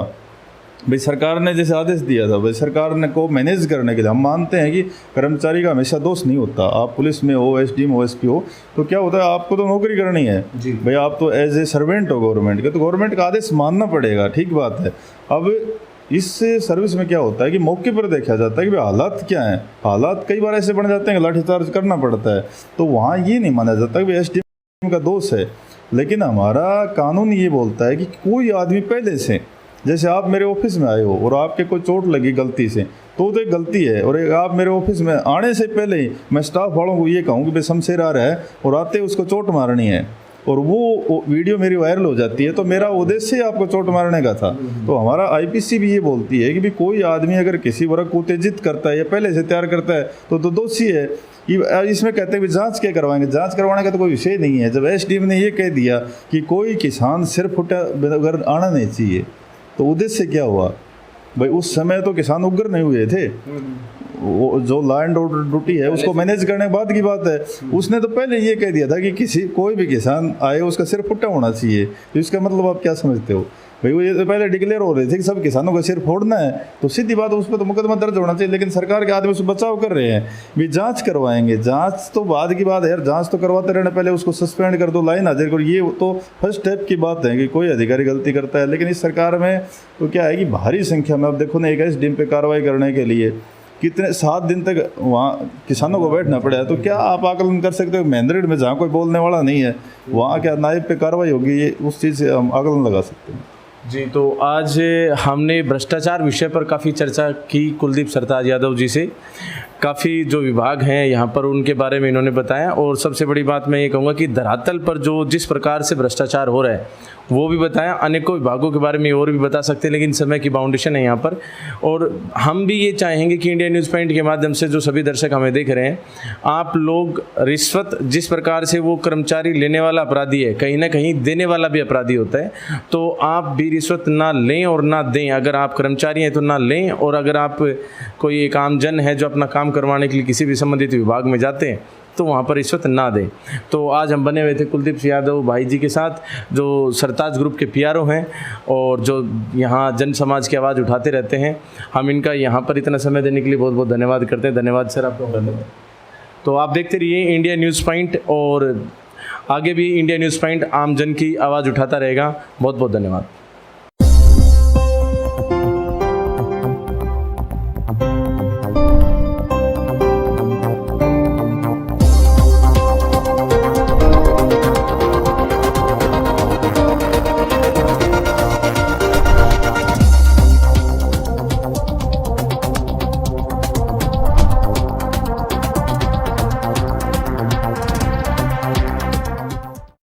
भाई सरकार ने जैसे आदेश दिया था, भाई सरकार ने को मैनेज करने के लिए, हम मानते हैं कि कर्मचारी का हमेशा दोष नहीं होता। आप पुलिस में हो, एसडीएम हो, एसपी हो, तो क्या होता है, आपको तो नौकरी करनी है भाई, आप तो एज ए सर्वेंट हो गवर्नमेंट के, तो गवर्नमेंट का आदेश मानना पड़ेगा, ठीक बात है। अब इस सर्विस में क्या होता है कि मौके पर देखा जाता है कि भाई हालात क्या हैं, हालात कई बार ऐसे बन जाते हैं कि लाठीचार्ज करना पड़ता है, तो वहाँ ये नहीं माना जाता कि भाई एसडीएम का दोष है। लेकिन हमारा कानून ये बोलता है कि कोई आदमी पहले से, जैसे आप मेरे ऑफिस में आए हो और आपके कोई चोट लगी गलती से, तो एक गलती है, और एक आप मेरे ऑफिस में आने से पहले ही मैं स्टाफ वालों को ये कहूँ कि भाई शमशेर आ रहा है और आते उसको चोट मारनी है, और वो वीडियो मेरी वायरल हो जाती है, तो मेरा उद्देश्य ही आपको चोट मारने का था। तो हमारा आईपीसी भी ये बोलती है कि भाई कोई आदमी अगर किसी वर्ग को उत्तेजित करता है या पहले से तैयार करता है तो दोषी है। इसमें कहते हैं कि जांच क्या करवाएंगे, जांच करवाने का तो कोई विषय नहीं है। जब एसडीएम ने ये कह दिया कि कोई किसान सिर फुटा बगैर आना नहीं चाहिए, तो उद्देश्य क्या हुआ भाई? उस समय तो किसान उग्र नहीं हुए थे, वो जो लॉ एंड ऑर्डर ड्यूटी है उसको मैनेज करने के बाद की बात है। उसने तो पहले ये कह दिया था कि कोई भी किसान आए उसका सिर फुटा होना चाहिए। तो इसका मतलब आप क्या समझते हो भाई? वो ये तो पहले डिक्लेयर हो रहे थे कि सब किसानों का सिर फोड़ना है, तो सीधी बात उस पर तो मुकदमा दर्ज होना चाहिए। लेकिन सरकार के आदमी उसको बचाव कर रहे हैं, भी जांच करवाएंगे। जांच तो बाद की बात है यार, जांच तो करवाते रहना, पहले उसको सस्पेंड कर दो, लाइन हाजिर करो। ये तो फर्स्ट स्टेप की बात है कि कोई अधिकारी गलती करता है। लेकिन इस सरकार में तो क्या है कि भारी संख्या में, अब देखो ना, एक एसडीएम पे कार्रवाई करने के लिए कितने 7 दिन तक वहाँ किसानों को बैठना पड़ा है। तो क्या आप आकलन कर सकते हो महेंद्रगढ़ में जहाँ कोई बोलने वाला नहीं है वहाँ क्या नायब पे कार्रवाई होगी? ये उस चीज़ से हम आकलन लगा सकते हैं। जी, तो आज हमने भ्रष्टाचार विषय पर काफ़ी चर्चा की कुलदीप सरताज यादव जी से। काफ़ी जो विभाग हैं यहाँ पर उनके बारे में इन्होंने बताया, और सबसे बड़ी बात मैं ये कहूँगा कि धरातल पर जो जिस प्रकार से भ्रष्टाचार हो रहा है वो भी बताया। अनेकों विभागों के बारे में और भी बता सकते हैं, लेकिन समय की बाउंडेशन है यहाँ पर। और हम भी ये चाहेंगे कि इंडिया न्यूज़ पॉइंट के माध्यम से जो सभी दर्शक हमें देख रहे हैं, आप लोग रिश्वत, जिस प्रकार से वो कर्मचारी लेने वाला अपराधी है, कहीं ना कहीं देने वाला भी अपराधी होता है, तो आप भी रिश्वत ना लें और ना दें। अगर आप कर्मचारी हैं तो ना लें, और अगर आप कोई एक आम जन है जो अपना काम करवाने के लिए किसी भी संबंधित विभाग में जाते हैं तो वहाँ पर रिश्वत ना दें। तो आज हम बने हुए थे कुलदीप यादव भाई जी के साथ, जो सरताज ग्रुप के पीआरओ हैं और जो यहाँ जन समाज की आवाज़ उठाते रहते हैं। हम इनका यहाँ पर इतना समय देने के लिए बहुत बहुत धन्यवाद करते हैं। धन्यवाद सर आपका। धन्यवाद। तो आप देखते रहिए इंडिया न्यूज़ पॉइंट, और आगे भी इंडिया न्यूज़ पॉइंट आम जन की आवाज़ उठाता रहेगा। बहुत बहुत धन्यवाद।